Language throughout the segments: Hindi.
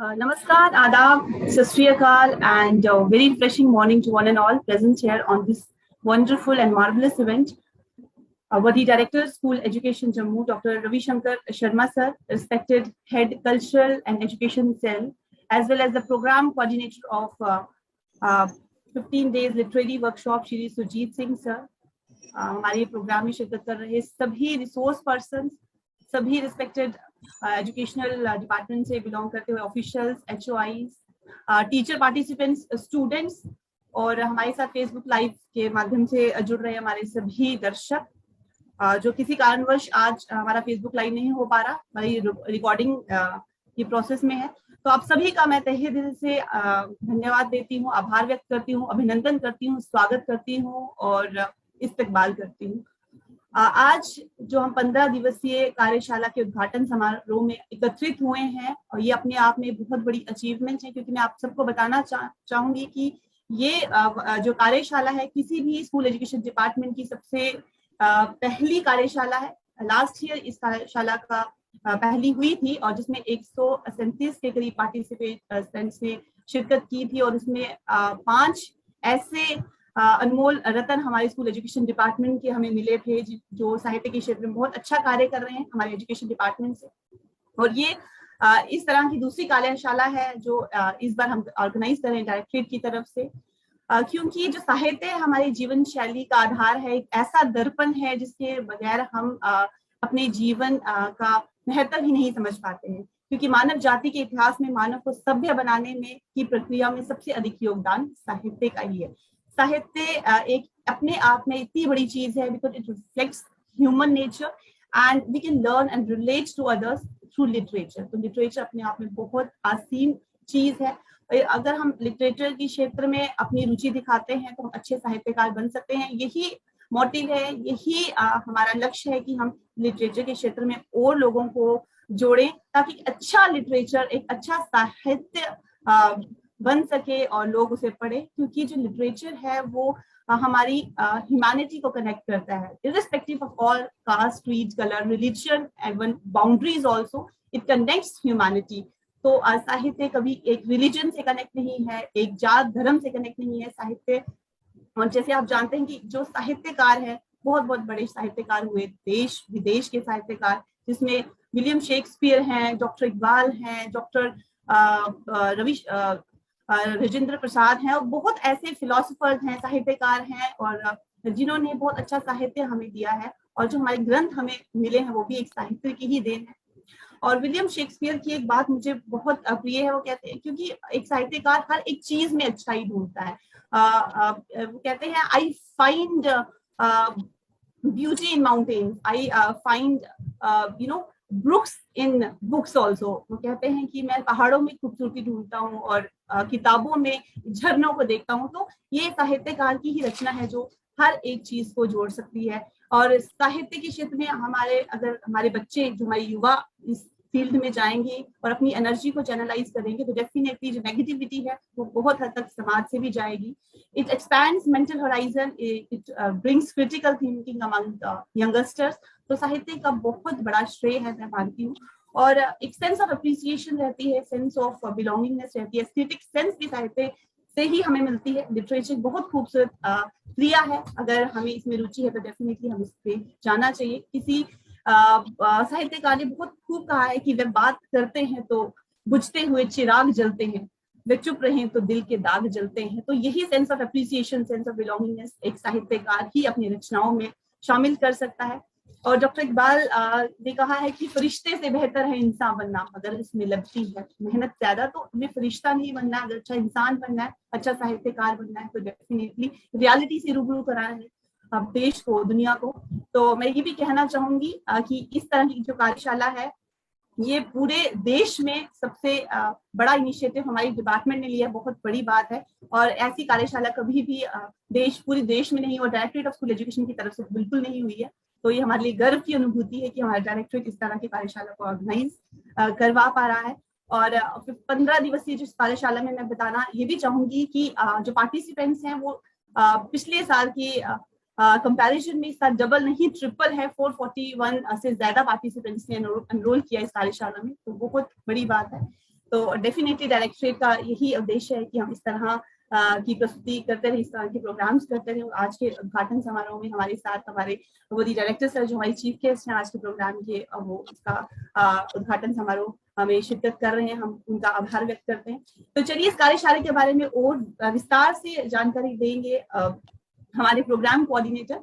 Namaskar, Adab, Sat Sri Akal, and very refreshing morning to one and all present here on this wonderful and marvelous event. Our the Director, School Education Jammu, Dr. Ravi Shankar Sharma sir, respected Head Cultural and Education Cell, as well as the Program Coordinator of uh, 15 Days Literary Workshop, Shri Sujit Singh sir. हमारे प्रोग्राम में शिरकत कर रहे सभी रिसोर्स पर्सन, सभी रिस्पेक्टेड एजुकेशनल डिपार्टमेंट से बिलोंग करते हुए officials, HOIs, teacher participants, students और हमारे साथ फेसबुक लाइव के माध्यम से जुड़ रहे हमारे सभी दर्शक, जो किसी कारणवश आज हमारा फेसबुक लाइव नहीं हो पा रहा, हमारी रिकॉर्डिंग की प्रोसेस में है, तो आप सभी का मैं तहे दिल से धन्यवाद देती हूँ, आभार व्यक्त करती हूँ, अभिनंदन करती हूँ, स्वागत करती हूँ और इस्तकबाल करती हूँ। आज जो हम 15 दिवसीय कार्यशाला के उद्घाटन समारोह में एकत्रित हुए हैं, और ये अपने आप में बहुत बड़ी अचीवमेंट है, क्योंकि मैं आप सबको बताना चाहूंगी कि ये जो कार्यशाला है किसी भी स्कूल एजुकेशन डिपार्टमेंट की सबसे पहली कार्यशाला है। लास्ट ईयर इस कार्यशाला का पहली हुई थी और जिसमें 137 के करीब पार्टिसिपेंट्स ने शिरकत की थी और उसमें 5 ऐसे अनमोल रतन हमारे स्कूल एजुकेशन डिपार्टमेंट के हमें मिले थे जो साहित्य के क्षेत्र में बहुत अच्छा कार्य कर रहे हैं हमारे एजुकेशन डिपार्टमेंट से। और ये इस तरह की दूसरी कार्यशाला है जो इस बार हम ऑर्गेनाइज कर रहे हैं डायरेक्टरेट की तरफ से, क्योंकि जो साहित्य हमारी जीवन शैली का आधार है, एक ऐसा दर्पण है जिसके बगैर हम अपने जीवन का महत्व ही नहीं समझ पाते हैं, क्योंकि मानव जाति के इतिहास में मानव को सभ्य बनाने में की प्रक्रिया में सबसे अधिक योगदान साहित्य का ही है। साहित्य एक अपने आप में इतनी बड़ी चीज है, because it reflects human nature and we can learn and relate to others through literature. तो लिटरेचर अपने आप में बहुत आसीन चीज है। अगर हम लिटरेचर के क्षेत्र में अपनी रुचि दिखाते हैं तो हम अच्छे साहित्यकार बन सकते हैं। यही मोटिव है, यही हमारा लक्ष्य है कि हम लिटरेचर के क्षेत्र में और लोगों को जोड़ें ताकि अच्छा लिटरेचर, एक अच्छा साहित्य बन सके और लोग उसे पढ़े, क्योंकि जो लिटरेचर है वो हमारी ह्यूमैनिटी को कनेक्ट करता है, irrespective of all cast, creed, colour, religion, even boundaries also, it connects humanity. तो साहित्य कभी एक रिलीजन से कनेक्ट नहीं है, एक जात धर्म से कनेक्ट नहीं है साहित्य। और जैसे आप जानते हैं कि जो साहित्यकार है, बहुत बहुत बड़े साहित्यकार हुए, देश विदेश के साहित्यकार, जिसमें विलियम शेक्सपियर हैं, डॉक्टर इकबाल हैं, डॉक्टर राजेंद्र प्रसाद हैं, और बहुत ऐसे फिलोसोफर्स हैं, साहित्यकार हैं, और जिन्होंने बहुत अच्छा साहित्य हमें दिया है। और जो हमारे ग्रंथ हमें मिले हैं वो भी एक साहित्य की ही देन है। और विलियम शेक्सपियर की एक बात मुझे बहुत प्रिय है, वो कहते हैं, क्योंकि एक साहित्यकार हर एक चीज में अच्छाई ढूंढता है। वो कहते हैं, I find beauty in mountains, I find brooks in books also. वो कहते हैं कि मैं पहाड़ों में खूबसूरती ढूंढता हूँ और किताबों में झरनों को देखता हूँ। तो ये साहित्यकार की ही रचना है जो हर एक चीज को जोड़ सकती है। और साहित्य के क्षेत्र में अगर हमारे बच्चे, जो हमारे युवा इस फील्ड में जाएंगे और अपनी एनर्जी को चैनलाइज करेंगे, तो डेफिनेटली जो नेगेटिविटी है वो बहुत हद तक समाज से भी जाएगी। It expands mental horizon, it brings critical thinking among youngsters. तो साहित्य का बहुत बड़ा श्रेय है, मैं मानती हूँ। और एक सेंस ऑफ अप्रिसिएशन रहती है, सेंस ऑफ बिलोंगिंगनेस रहती है, एस्थेटिक सेंस भी साहित्य से ही हमें मिलती है। लिटरेचर बहुत खूबसूरत क्रिया है, अगर हमें इसमें रुचि है तो डेफिनेटली हम इस पे जाना चाहिए। किसी साहित्यकार ने बहुत खूब कहा है कि वे बात करते हैं तो बुझते हुए चिराग जलते हैं, वे चुप रहे तो दिल के दाग जलते हैं। तो यही sense of appreciation, sense of belongingness एक साहित्यकार ही अपनी रचनाओं में शामिल कर सकता है। और डॉक्टर इकबाल ने कहा है कि फरिश्ते से बेहतर है इंसान बनना, अगर इसमें लगती है मेहनत ज्यादा तो हमें फरिश्ता नहीं बनना, अगर अच्छा इंसान बनना है, अच्छा साहित्यकार बनना है, तो डेफिनेटली रियलिटी से रूबरू कराना है अब देश को, दुनिया को। तो मैं ये भी कहना चाहूंगी कि इस तरह की जो कार्यशाला है ये पूरे देश में सबसे बड़ा इनिशिएटिव हमारी डिपार्टमेंट ने लिया, बहुत बड़ी बात है। और ऐसी कार्यशाला कभी भी पूरे देश में नहीं, और डायरेक्टरेट ऑफ स्कूल एजुकेशन की तरफ से बिल्कुल नहीं हुई है। तो ये हमारे लिए गर्व की अनुभूति है कि हमारा डायरेक्टरेट इस तरह की कार्यशाला को ऑर्गेनाइज करवा पा रहा है। और 15 दिवसीय जो कार्यशाला में मैं बताना ये भी चाहूंगी कि जो पार्टिसिपेंट्स हैं वो पिछले साल की कंपैरिजन में इस साल डबल नहीं ट्रिपल है, 441 से ज्यादा पार्टिसिपेंट्स ने एनरोल किया इस कार्यशाला में, तो बहुत बड़ी बात है। तो डेफिनेटली डायरेक्टरेट का यही उद्देश्य है कि हम इस तरह की प्रस्तुति करते रहे, इस तरह के प्रोग्राम्स करते रहे। आज के उद्घाटन समारोह में हमारे साथ हमारे वोदी डायरेक्टर सर जो हमारी चीफ गेस्ट हैं आज के प्रोग्राम के, वो इसका उद्घाटन समारोह में शिरकत कर रहे हैं। हम उनका आभार व्यक्त करते हैं। तो चलिए इस कार्यशाला के बारे में और विस्तार से जानकारी देंगे हमारे प्रोग्राम कोऑर्डिनेटर।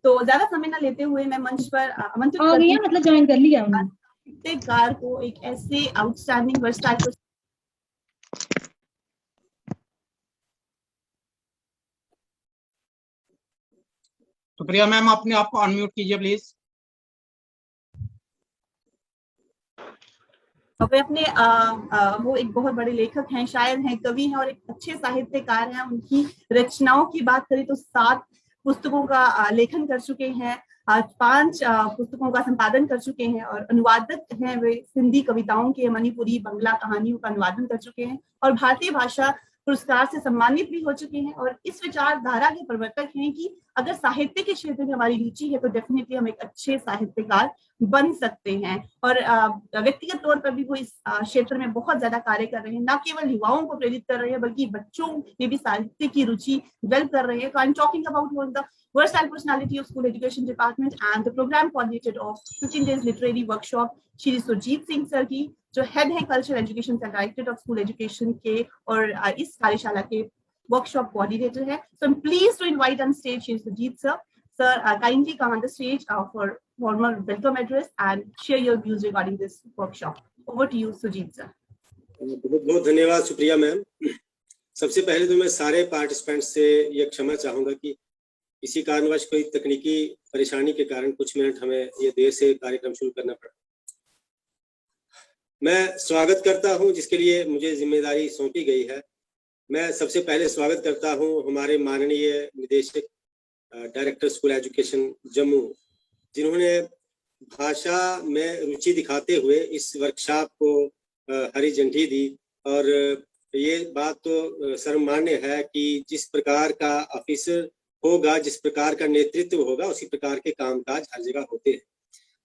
तो ज्यादा समय न लेते हुए मैं मंच पर आमंत्रित करती हूं, मतलब ज्वाइन कर लिया उन्होंने साहित्यकार को, एक ऐसे आउटस्टैंडिंग वर्सटाइल सुप्रिया मैम, अपने आप को अनम्यूट कीजिए प्लीज। वे अपने वो एक बहुत बड़े लेखक हैं, शायर हैं, कवि हैं और एक अच्छे साहित्यकार हैं। उनकी रचनाओं की बात करें तो 7 पुस्तकों का लेखन कर चुके हैं, 5 पुस्तकों का संपादन कर चुके हैं और अनुवादक हैं। वे सिंधी कविताओं के, मणिपुरी, बंगला कहानियों का अनुवादन कर चुके हैं और भारतीय भाषा पुरस्कार से सम्मानित भी हो चुके हैं। और इस विचारधारा के प्रवर्तक हैं कि अगर साहित्य के क्षेत्र में हमारी रुचि है तो डेफिनेटली हम एक अच्छे साहित्यकार बन सकते हैं। और व्यक्तिगत तौर पर भी वो इस क्षेत्र में बहुत ज्यादा कार्य कर रहे हैं, न केवल युवाओं को प्रेरित कर रहे हैं बल्कि बच्चों में भी साहित्य की रुचि डेवलप कर रहे हैं। तो I am talking about one of the versatile personality of school education department and the program coordinator of 15 days literary workshop, Shri Sujit Singh sir की, जो हेड है कल्चर एजुकेशन का, डायरेक्टर ऑफ स्कूल एजुकेशन के और इस कार्यशाला के वर्कशॉप कोऑर्डिनेटर है। So I'm pleased to invite on stage Shri Sujit sir. Sir, kindly come on the stage for formal welcome address and share your views regarding this workshop. Over to you, Sujit sir. बहुत बहुत धन्यवाद सुप्रिया मैम। सबसे पहले तो मैं सारे पार्टिसिपेंट्स से ये क्षमा चाहूंगा कि इसी कारणवश कोई तकनीकी परेशानी के कारण कुछ मिनट हमें ये देर से कार्यक्रम शुरू करना पड़ा। मैं स्वागत करता हूं जिसके लिए मुझे जिम्मेदारी सौंपी गई है। मैं सबसे पहले स्वागत करता हूं हमारे माननीय निदेशक डायरेक्टर स्कूल एजुकेशन जम्मू, जिन्होंने भाषा में रुचि दिखाते हुए इस वर्कशॉप को हरी झंडी दी। और ये बात तो सर्वमान्य है कि जिस प्रकार का ऑफिसर होगा, जिस प्रकार का नेतृत्व होगा, उसी प्रकार के कामकाज हर जगह होते हैं।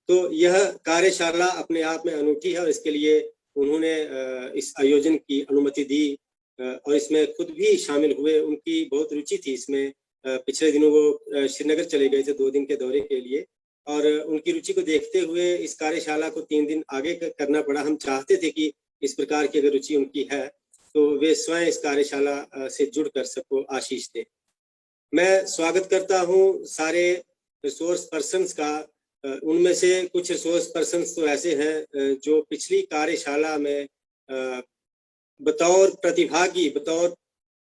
तो यह कार्यशाला अपने आप में अनूठी है और इसके लिए उन्होंने इस आयोजन की अनुमति दी और इसमें खुद भी शामिल हुए। उनकी बहुत रुचि थी इसमें। पिछले दिनों वो श्रीनगर चले गए थे 2 दिन के दौरे के लिए और उनकी रुचि को देखते हुए इस कार्यशाला को 3 दिन आगे करना पड़ा। हम चाहते थे कि इस प्रकार की अगर रुचि उनकी है तो वे स्वयं इस कार्यशाला से जुड़कर सबको आशीष दें। मैं स्वागत करता हूं सारे रिसोर्स पर्सन्स का। उनमें से कुछ रिसोर्स पर्सन्स तो ऐसे हैं जो पिछली कार्यशाला में बतौर प्रतिभागी, बतौर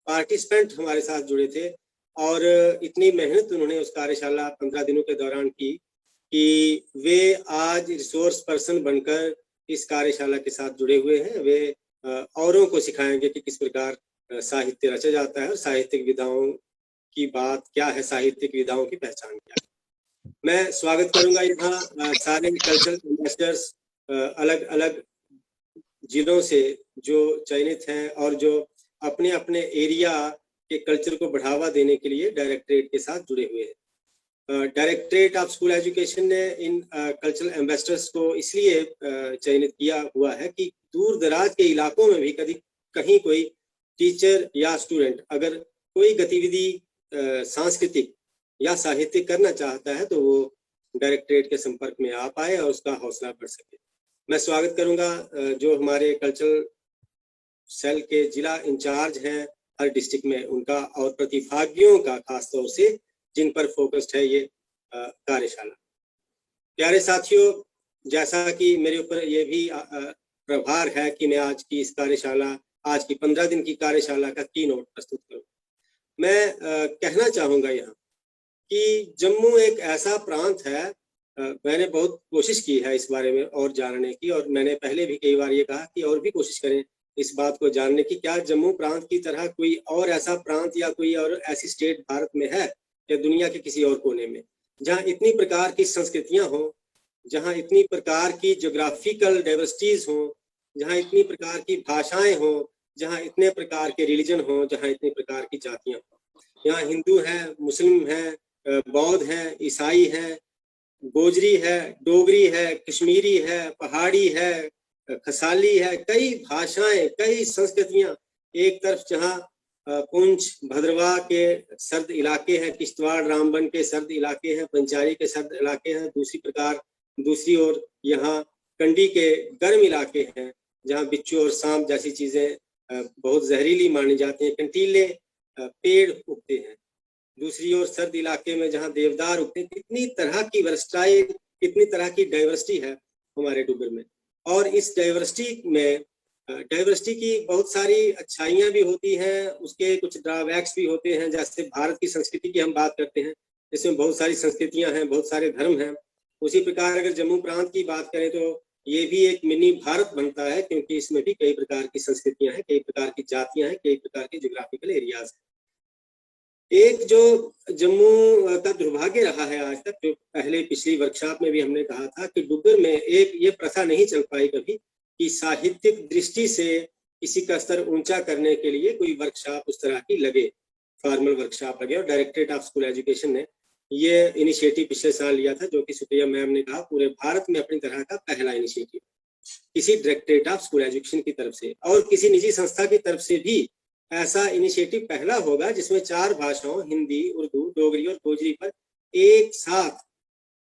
पार्टिसिपेंट हमारे साथ जुड़े थे और इतनी मेहनत उन्होंने उस कार्यशाला 15 दिनों के दौरान की कि वे आज रिसोर्स पर्सन बनकर इस कार्यशाला के साथ जुड़े हुए हैं। वे औरों को सिखाएंगे कि किस प्रकार साहित्य रचा जाता है और साहित्यिक विधाओं की बात क्या है, साहित्यिक विधाओं की पहचान क्या है। मैं स्वागत करूंगा यहाँ सारे कल्चरल एम्बेसडर्स अलग अलग जिलों से जो चयनित हैं और जो अपने अपने एरिया के कल्चर को बढ़ावा देने के लिए डायरेक्टरेट के साथ जुड़े हुए हैं। डायरेक्टरेट ऑफ स्कूल एजुकेशन ने इन कल्चरल एम्बेसडर्स को इसलिए चयनित किया हुआ है कि दूर दराज के इलाकों में भी कहीं कोई टीचर या स्टूडेंट अगर कोई गतिविधि सांस्कृतिक या साहित्यिक करना चाहता है तो वो डायरेक्टरेट के संपर्क में आ पाए और उसका हौसला बढ़ सके। मैं स्वागत करूंगा जो हमारे कल्चरल सेल के जिला इंचार्ज हैं हर डिस्ट्रिक्ट में, उनका, और प्रतिभागियों का खास तौर से जिन पर फोकस्ड है ये कार्यशाला। प्यारे साथियों, जैसा कि मेरे ऊपर ये भी प्रभार है कि मैं आज की इस कार्यशाला, आज की 15 दिन की कार्यशाला का कीनोट प्रस्तुत करूं। मैं कहना चाहूंगा यहाँ कि जम्मू एक ऐसा प्रांत है, मैंने बहुत कोशिश की है इस बारे में और जानने की, और मैंने पहले भी कई बार ये कहा कि और भी कोशिश करें इस बात को जानने की, क्या जम्मू प्रांत की तरह कोई और ऐसा प्रांत या कोई और ऐसी स्टेट भारत में है या दुनिया के किसी और कोने में जहाँ इतनी प्रकार की संस्कृतियां हों, जहाँ इतनी प्रकार की ज्योग्राफिकल डाइवर्सिटीज हों, जहाँ इतनी प्रकार की भाषाएं हों, जहाँ इतने प्रकार के रिलीजन हों, जहाँ इतनी प्रकार की जातियां हों। यहाँ हिंदू हैं, मुस्लिम हैं, बौद्ध हैं, ईसाई हैं, गोजरी है, डोगरी है, कश्मीरी है, पहाड़ी है, खसाली है, कई भाषाएं, कई संस्कृतियां। एक तरफ जहाँ पुंछ भद्रवाह के सर्द इलाके हैं, किश्तवाड़ रामबन के सर्द इलाके हैं, पंचारी के सर्द इलाके हैं, दूसरी ओर यहाँ कंडी के गर्म इलाके हैं जहाँ बिच्छू और सांप जैसी चीजें बहुत जहरीली मानी जाती हैं, कंटीले पेड़ उगते हैं। दूसरी ओर सर्द इलाके में जहाँ देवदार उगते हैं। कितनी तरह की वैरायटी, कितनी तरह की डाइवर्सिटी है हमारे डुग्गर में। और इस डाइवर्सिटी की बहुत सारी अच्छाइयाँ भी होती हैं, उसके कुछ ड्रॉबैक्स भी होते हैं। जैसे भारत की संस्कृति की हम बात करते हैं, इसमें बहुत सारी संस्कृतियां हैं, बहुत सारे धर्म हैं। उसी प्रकार अगर जम्मू प्रांत की बात करें तो ये भी एक मिनी भारत बनता है, क्योंकि इसमें भी कई प्रकार की संस्कृतियां हैं, कई प्रकार की जातियां हैं, कई प्रकार के ज्योग्राफिकल एरियाज हैं। एक जो जम्मू का दुर्भाग्य रहा है आज तक, जो पहले पिछली वर्कशॉप में भी हमने कहा था कि डुग्गर में एक ये प्रथा नहीं चल पाई कभी कि साहित्यिक दृष्टि से किसी का स्तर ऊंचा करने के लिए कोई वर्कशॉप उस तरह की लगे, फॉर्मल वर्कशॉप लगे। और डायरेक्टरेट ऑफ स्कूल एजुकेशन ने ये इनिशिएटिव पिछले साल लिया था, जो कि सुप्रिया मैम ने कहा पूरे भारत में अपनी तरह का पहला इनिशिएटिव किसी डायरेक्टरेट ऑफ स्कूल एजुकेशन की तरफ से और किसी निजी संस्था की तरफ से भी ऐसा इनिशिएटिव पहला होगा जिसमें 4 भाषाओं हिंदी, उर्दू, डोगरी और गोजरी पर एक साथ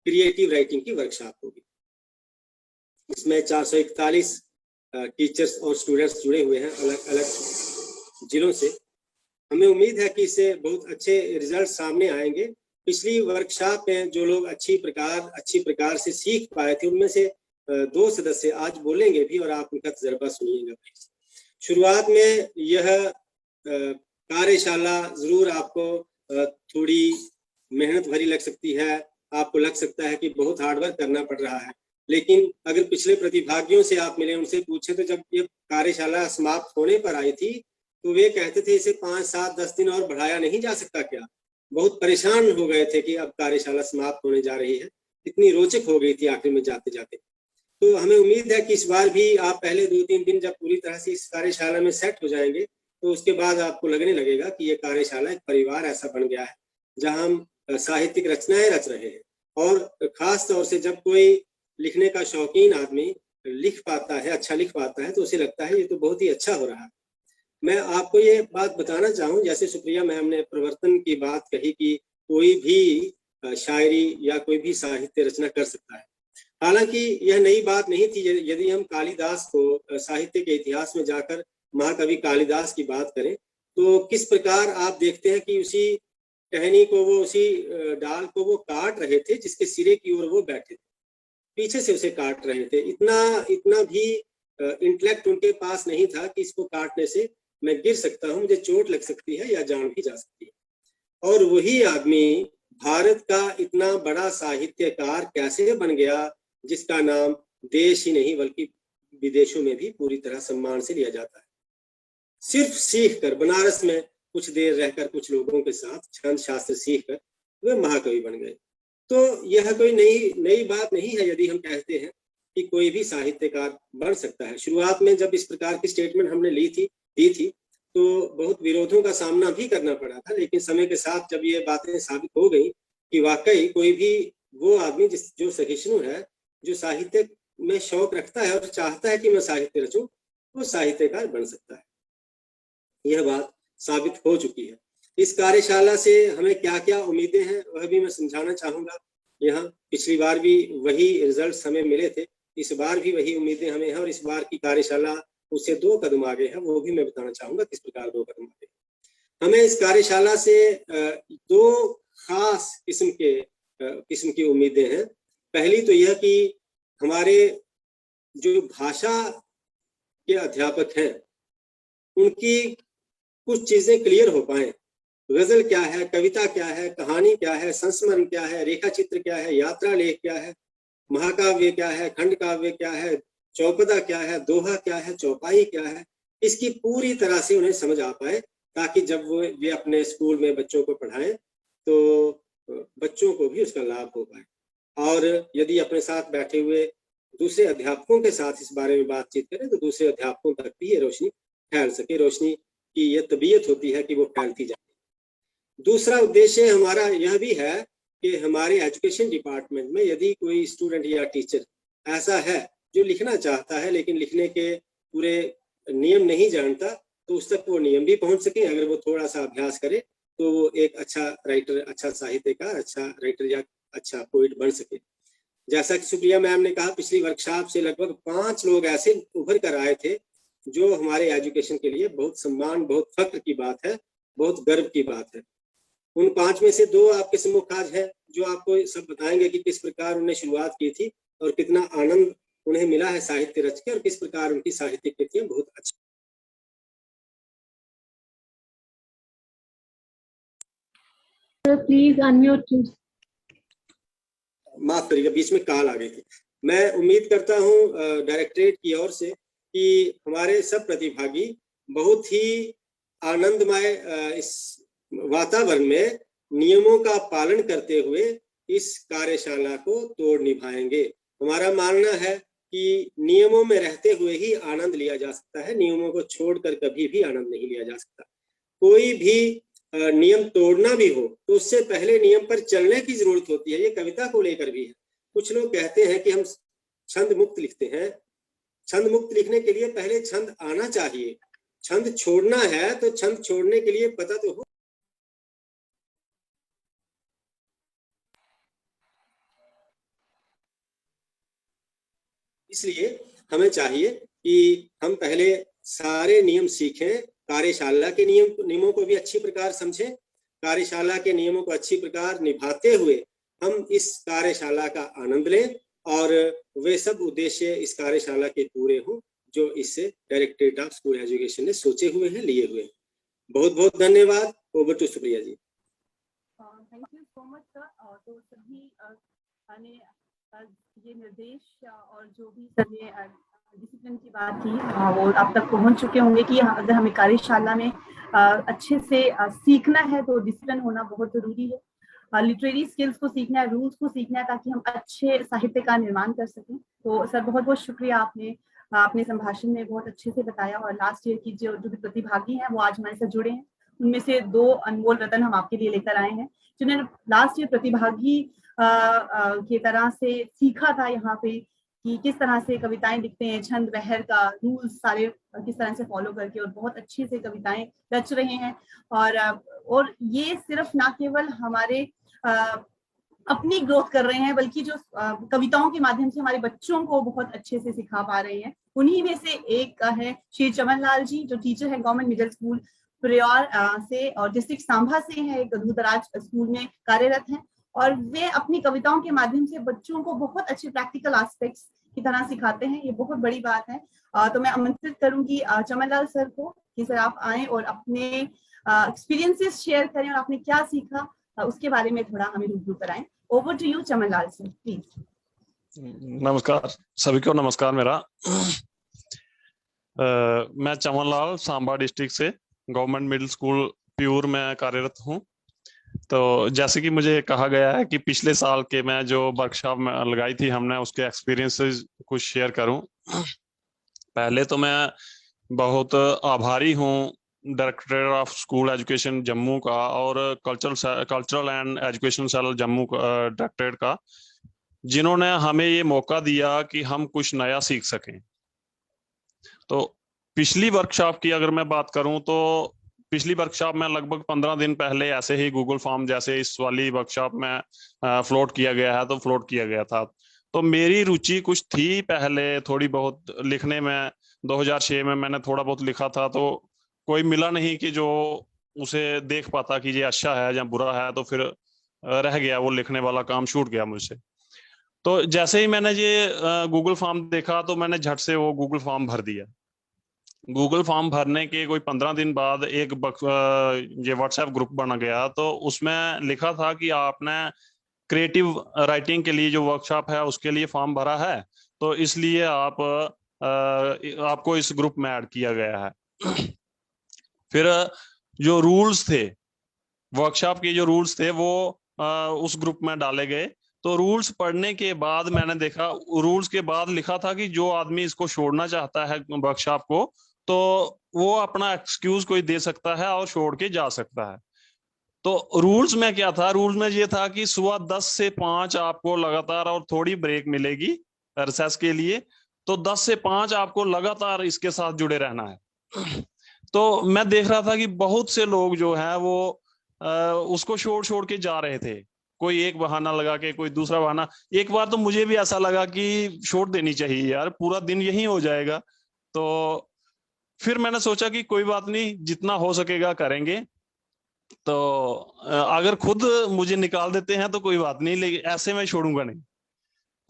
क्रिएटिव राइटिंग की वर्कशॉप होगी। इसमें 441 टीचर्स और स्टूडेंट्स जुड़े हुए हैं अलग अलग जिलों से। हमें उम्मीद है कि इससे बहुत अच्छे रिजल्ट सामने आएंगे। पिछली वर्कशॉप में जो लोग अच्छी प्रकार से सीख पाए थे, उनमें से 2 सदस्य आज बोलेंगे भी और आप उनका तजर्बा सुनिएगा। शुरुआत में यह कार्यशाला जरूर आपको थोड़ी मेहनत भरी लग सकती है, आपको लग सकता है कि बहुत हार्डवर्क करना पड़ रहा है, लेकिन अगर पिछले प्रतिभागियों से आप मिले, उनसे पूछे तो जब ये कार्यशाला समाप्त होने पर आई थी तो वे कहते थे इसे 5, 7, 10 दिन और बढ़ाया नहीं जा सकता क्या। बहुत परेशान हो गए थे कि अब कार्यशाला समाप्त होने जा रही है, इतनी रोचक हो गई थी आखिर में जाते जाते। तो हमें उम्मीद है कि इस बार भी आप पहले 2-3 दिन जब पूरी तरह से इस कार्यशाला में सेट हो जाएंगे तो उसके बाद आपको लगने लगेगा कि ये कार्यशाला एक परिवार ऐसा बन गया है जहां हम साहित्यिक रचनाएं रच रहे हैं। और खास तौर से जब कोई लिखने का शौकीन आदमी लिख पाता है, अच्छा लिख पाता है, तो उसे लगता है ये तो बहुत ही अच्छा हो रहा है। मैं आपको ये बात बताना चाहूँ, जैसे सुप्रिया मैम ने प्रवर्तन की बात कही कि कोई भी शायरी या कोई भी साहित्य रचना कर सकता है। हालांकि यह नई बात नहीं थी। यदि हम कालिदास को साहित्य के इतिहास में जाकर महाकवि कालिदास की बात करें तो किस प्रकार आप देखते हैं कि उसी टहनी को वो, उसी डाल को वो काट रहे थे जिसके सिरे की ओर वो बैठे थे, पीछे से उसे काट रहे थे। इतना भी इंटेलेक्ट उनके पास नहीं था कि इसको काटने से मैं गिर सकता हूँ, मुझे चोट लग सकती है या जान भी जा सकती है। और वही आदमी भारत का इतना बड़ा साहित्यकार कैसे बन गया जिसका नाम देश ही नहीं बल्कि विदेशों में भी पूरी तरह सम्मान से लिया जाता है। सिर्फ सीख कर, बनारस में कुछ देर रहकर कुछ लोगों के साथ छंद शास्त्र सीख कर वे महाकवि बन गए। तो यह कोई नई बात नहीं है यदि हम कहते हैं कि कोई भी साहित्यकार बन सकता है। शुरुआत में जब इस प्रकार की स्टेटमेंट हमने दी थी तो बहुत विरोधों का सामना भी करना पड़ा था, लेकिन समय के साथ जब ये बातें साबित हो गई कि वाकई कोई भी वो आदमी जो सहिष्णु है, जो साहित्य में शौक रखता है और चाहता है कि मैं साहित्य रचूं, वो साहित्यकार बन सकता है। यह बात साबित हो चुकी है। इस कार्यशाला से हमें क्या क्या उम्मीदें हैं वह भी मैं समझाना चाहूंगा। यहाँ पिछली बार भी वही रिजल्ट हमें मिले थे, इस बार भी वही उम्मीदें हमें हैं और इस बार की कार्यशाला उससे 2 कदम आगे है, वो भी मैं बताना चाहूंगा किस प्रकार 2 कदम आगे। हमें इस कार्यशाला से 2 खास किस्म की उम्मीदें हैं। पहली तो यह कि हमारे जो भाषा के अध्यापक हैं उनकी कुछ चीजें क्लियर हो पाए। गजल क्या है, कविता क्या है, कहानी क्या है, संस्मरण क्या है, रेखा चित्र क्या है, यात्रा लेख क्या है, महाकाव्य क्या है, खंड काव्य क्या है, चौपदा क्या है, दोहा क्या है, चौपाई क्या है, इसकी पूरी तरह से उन्हें समझ आ पाए, ताकि जब वे अपने स्कूल में बच्चों को पढ़ाएं तो बच्चों को भी उसका लाभ हो पाए। और यदि अपने साथ बैठे हुए दूसरे अध्यापकों के साथ इस बारे में बातचीत करें तो दूसरे अध्यापकों तक भी ये रोशनी फैल सके। रोशनी की ये तबीयत होती है कि वो फैलती जाए। दूसरा उद्देश्य हमारा यह भी है कि हमारे एजुकेशन डिपार्टमेंट में यदि कोई स्टूडेंट या टीचर ऐसा है जो लिखना चाहता है लेकिन लिखने के पूरे नियम नहीं जानता, तो उस तक वो नियम भी पहुंच सके। अगर वो थोड़ा सा अभ्यास करे तो वो एक अच्छा राइटर, अच्छा साहित्यकार, अच्छा राइटर या अच्छा पोइट बन सके। जैसा कि सुप्रिया मैम ने कहा, पिछली वर्कशॉप से लगभग 5 लोग ऐसे उभर कर आए थे जो हमारे एजुकेशन के लिए बहुत सम्मान, बहुत फक्र की बात है, बहुत गर्व की बात है। उन 5 में से 2 आपके सम्मुख आज हैं, जो आपको सब बताएंगे कि किस प्रकार उन्होंने शुरुआत की थी और कितना आनंद उन्हें मिला है साहित्य रच के, और किस प्रकार उनकी साहित्यिक कृतियां बहुत अच्छी। Please unmute. माफ करिएगा, बीच में कॉल आ गई थी। मैं उम्मीद करता हूं डायरेक्टरेट की ओर से कि हमारे सब प्रतिभागी बहुत ही आनंदमय इस वातावरण में नियमों का पालन करते हुए इस कार्यशाला को तोड़ निभाएंगे। हमारा मानना है कि नियमों में रहते हुए ही आनंद लिया जा सकता है, नियमों को छोड़कर कभी भी आनंद नहीं लिया जा सकता। कोई भी नियम तोड़ना भी हो तो उससे पहले नियम पर चलने की जरूरत होती है। ये कविता को लेकर भी है। कुछ लोग कहते हैं कि हम छंद मुक्त लिखते हैं। छंद मुक्त लिखने के लिए पहले छंद आना चाहिए। छंद छोड़ना है तो छंद छोड़ने के लिए पता तो हो। इसलिए हमें चाहिए कि हम पहले सारे नियम सीखें, कार्यशाला के नियमों को भी अच्छी प्रकार समझें, कार्यशाला के नियमों को अच्छी प्रकार निभाते हुए हम इस कार्यशाला का आनंद लें और वे सब उद्देश्य इस कार्यशाला के पूरे हों जो इससे डायरेक्टरेट ऑफ स्कूल एजुकेशन ने सोचे हुए हैं, लिए हुए हैं। बहुत बहुत धन्यवाद। Over to Supriya ji. Thank you so much sir. तो सभी ने ये निर्देश और जो भी सर ने डिसिप्लिन की बात की वो आप तक पहुंच चुके होंगे कि अगर हमें कार्यशाला में अच्छे से सीखना है तो डिसिप्लिन होना बहुत जरूरी है। लिटरेरी स्किल्स को सीखना है, रूल्स को सीखना है ताकि हम अच्छे साहित्य का निर्माण कर सकें। तो सर बहुत बहुत शुक्रिया, आपने संभाषण में बहुत अच्छे से बताया। और लास्ट ईयर की जो भी प्रतिभागी हैं वो आज हमारे साथ जुड़े हैं। उनमें से 2 अनमोल रत्न हम आपके लिए लेकर आए हैं जिन्होंने लास्ट ईयर प्रतिभागी की तरह से सीखा था यहाँ पे कि किस तरह से कविताएं लिखते हैं, छंद बहर का रूल्स सारे किस तरह से फॉलो करके, और बहुत अच्छे से कविताएं रच रहे हैं। और ये सिर्फ ना केवल हमारे अपनी ग्रोथ कर रहे हैं बल्कि जो कविताओं के माध्यम से हमारे बच्चों को बहुत अच्छे से सिखा पा रहे हैं। उन्हीं में से एक है श्री चमन लाल जी, जो टीचर है गवर्नमेंट मिडिल स्कूल प्रियोर से और डिस्ट्रिक्ट सांभा से हैं, एक दूरदराज स्कूल में कार्यरत हैं। और वे अपनी कविताओं के माध्यम से बच्चों को बहुत अच्छे प्रैक्टिकल एस्पेक्ट्स की तरह सिखाते हैं। ये बहुत बड़ी बात है। तो मैं आमंत्रित करूंगी चमनलाल सर को कि सर आप आए और अपने एक्सपीरियंसेस शेयर करें और आपने क्या सीखा उसके बारे में थोड़ा हमें रूबरू कराएं। Over to you Chamanlal sir, please. नमस्कार सभी को, नमस्कार मेरा। मैं चमनलाल सांबा डिस्ट्रिक्ट से गवर्नमेंट मिडिल स्कूल प्यूर में कार्यरत हूँ। तो जैसे कि मुझे कहा गया है कि पिछले साल के मैं जो वर्कशॉप में लगाई थी हमने, उसके एक्सपीरियंसेस कुछ शेयर करूं। पहले तो मैं बहुत आभारी हूं directorate of school education Jammu का और cultural and education cell Jammu directorate का, जिन्होंने हमें ये मौका दिया कि हम कुछ नया सीख सकें। तो पिछली वर्कशॉप की अगर मैं बात करूं तो पिछली वर्कशॉप में लगभग 15 दिन पहले ऐसे ही गूगल फॉर्म जैसे इस वाली वर्कशॉप में फ्लोट किया गया है, तो फ्लोट किया गया था। तो मेरी रुचि कुछ थी पहले थोड़ी बहुत लिखने में। 2006 में मैंने थोड़ा बहुत लिखा था, तो कोई मिला नहीं कि जो उसे देख पाता कि ये अच्छा है या बुरा है, तो फिर रह गया, वो लिखने वाला काम छूट गया मुझसे। तो जैसे ही मैंने ये गूगल फॉर्म देखा तो मैंने झट से वो गूगल फॉर्म भर दिया। गूगल फॉर्म भरने के कोई 15 दिन बाद एक ये व्हाट्सएप ग्रुप बना गया। तो उसमें लिखा था कि आपने क्रिएटिव राइटिंग के लिए जो वर्कशॉप है उसके लिए फॉर्म भरा है, तो इसलिए आपको इस ग्रुप में ऐड किया गया है। फिर जो रूल्स थे, वर्कशॉप के जो रूल्स थे वो उस ग्रुप में डाले गए। तो रूल्स पढ़ने के बाद मैंने देखा, रूल्स के बाद लिखा था कि जो आदमी इसको छोड़ना चाहता है वर्कशॉप को, तो वो अपना एक्सक्यूज कोई दे सकता है और छोड़ के जा सकता है। तो रूल्स में क्या था, रूल्स में ये था कि सुबह 10 से 5 आपको लगातार और थोड़ी ब्रेक मिलेगी रिसेस के लिए। तो 10 से 5 आपको लगातार इसके साथ जुड़े रहना है। तो मैं देख रहा था कि बहुत से लोग जो है वो उसको छोड़ छोड़ के जा रहे थे, कोई एक बहाना लगा के, कोई दूसरा बहाना। एक बार तो मुझे भी ऐसा लगा कि छोड़ देनी चाहिए यार, पूरा दिन यही हो जाएगा। तो फिर मैंने सोचा कि कोई बात नहीं, जितना हो सकेगा करेंगे। तो अगर खुद मुझे निकाल देते हैं तो कोई बात नहीं, लेकिन ऐसे मैं छोड़ूंगा नहीं।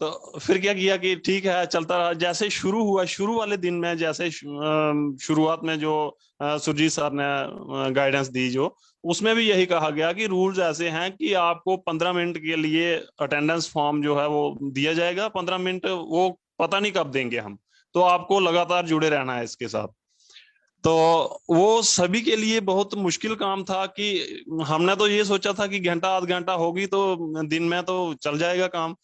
तो फिर क्या किया कि ठीक है, चलता रहा। जैसे शुरू हुआ, शुरू वाले दिन में जैसे शुरुआत में जो सुरजीत सर ने गाइडेंस दी, जो उसमें भी यही कहा गया कि रूल्स ऐसे हैं कि आपको 15 मिनट के लिए अटेंडेंस फॉर्म जो है वो दिया जाएगा। 15 मिनट वो पता नहीं कब देंगे हम, तो आपको लगातार जुड़े रहना है इसके साथ। तो वो सभी के लिए बहुत मुश्किल काम था कि हमने तो ये सोचा था कि घंटा आध घंटा होगी तो दिन में तो चल जाएगा काम।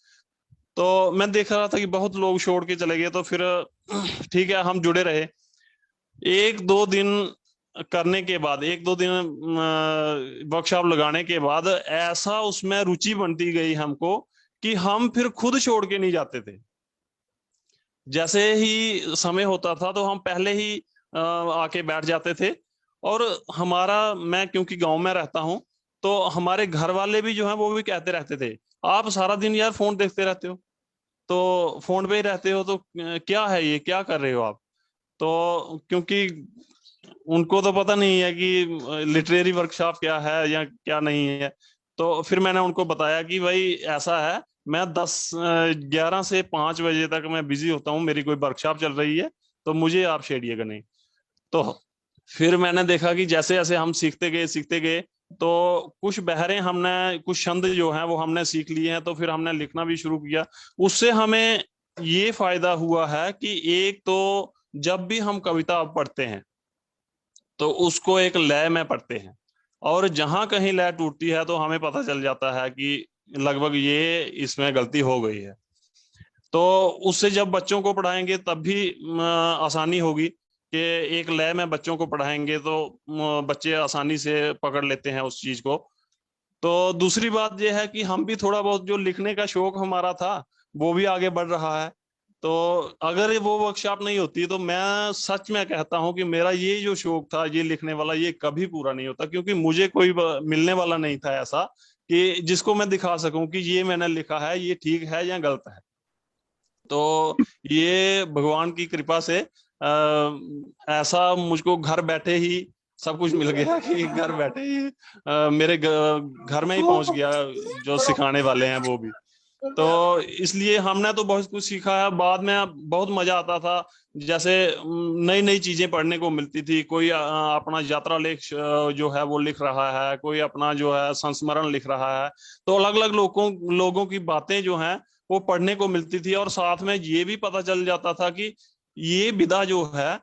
तो मैं देख रहा था कि बहुत लोग छोड़ के चले गए। तो फिर ठीक है, हम जुड़े रहे। एक दो दिन करने के बाद, एक दो दिन वर्कशॉप लगाने के बाद ऐसा उसमें रुचि बनती गई हमको कि हम फिर खुद छोड़ के नहीं जाते थे। जैसे ही समय होता था तो हम पहले ही आके बैठ जाते थे। और हमारा, मैं क्योंकि गांव में रहता हूं, तो हमारे घर वाले भी जो हैं वो भी कहते रहते थे, आप सारा दिन यार फोन देखते रहते हो, तो फोन पे ही रहते हो, तो क्या है ये, क्या कर रहे हो आप। तो क्योंकि उनको तो पता नहीं है कि लिटरेरी वर्कशॉप क्या है या क्या नहीं है। तो फिर मैंने उनको बताया कि भाई ऐसा है, मैं 11 से 5 बजे तक मैं बिजी होता हूँ, मेरी कोई वर्कशॉप चल रही है, तो मुझे आप छेड़िएगा नहीं। तो फिर मैंने देखा कि जैसे जैसे हम सीखते गए तो कुछ बहरें हमने, कुछ छंद जो हैं वो हमने सीख लिए हैं। तो फिर हमने लिखना भी शुरू किया। उससे हमें ये फायदा हुआ है कि एक तो जब भी हम कविता पढ़ते हैं तो उसको एक लय में पढ़ते हैं, और जहां कहीं लय टूटती है तो हमें पता चल जाता है कि लगभग ये इसमें गलती हो गई है। तो उससे जब बच्चों को पढ़ाएंगे तब भी आसानी होगी कि एक लय में बच्चों को पढ़ाएंगे तो बच्चे आसानी से पकड़ लेते हैं उस चीज को। तो दूसरी बात यह है कि हम भी थोड़ा बहुत, जो लिखने का शौक हमारा था वो भी आगे बढ़ रहा है। तो अगर वो वर्कशॉप नहीं होती तो मैं सच में कहता हूं कि मेरा ये जो शौक था, ये लिखने वाला, ये कभी पूरा नहीं होता, क्योंकि मुझे कोई मिलने वाला नहीं था ऐसा कि जिसको मैं दिखा सकूं कि ये मैंने लिखा है, ये ठीक है या गलत है। तो ये भगवान की कृपा से ऐसा मुझको घर बैठे ही सब कुछ मिल गया कि घर बैठे ही मेरे घर में ही पहुंच गया, जो सिखाने वाले हैं वो भी। तो इसलिए हमने तो बहुत कुछ सीखा है। बाद में बहुत मजा आता था, जैसे नई नई चीजें पढ़ने को मिलती थी। कोई अपना यात्रा लेख जो है वो लिख रहा है, कोई अपना जो है संस्मरण लिख रहा है। तो अलग अलग लोगों की बातें जो हैं वो पढ़ने को मिलती थी। और साथ में ये भी पता चल जाता था कि ये विधा जो है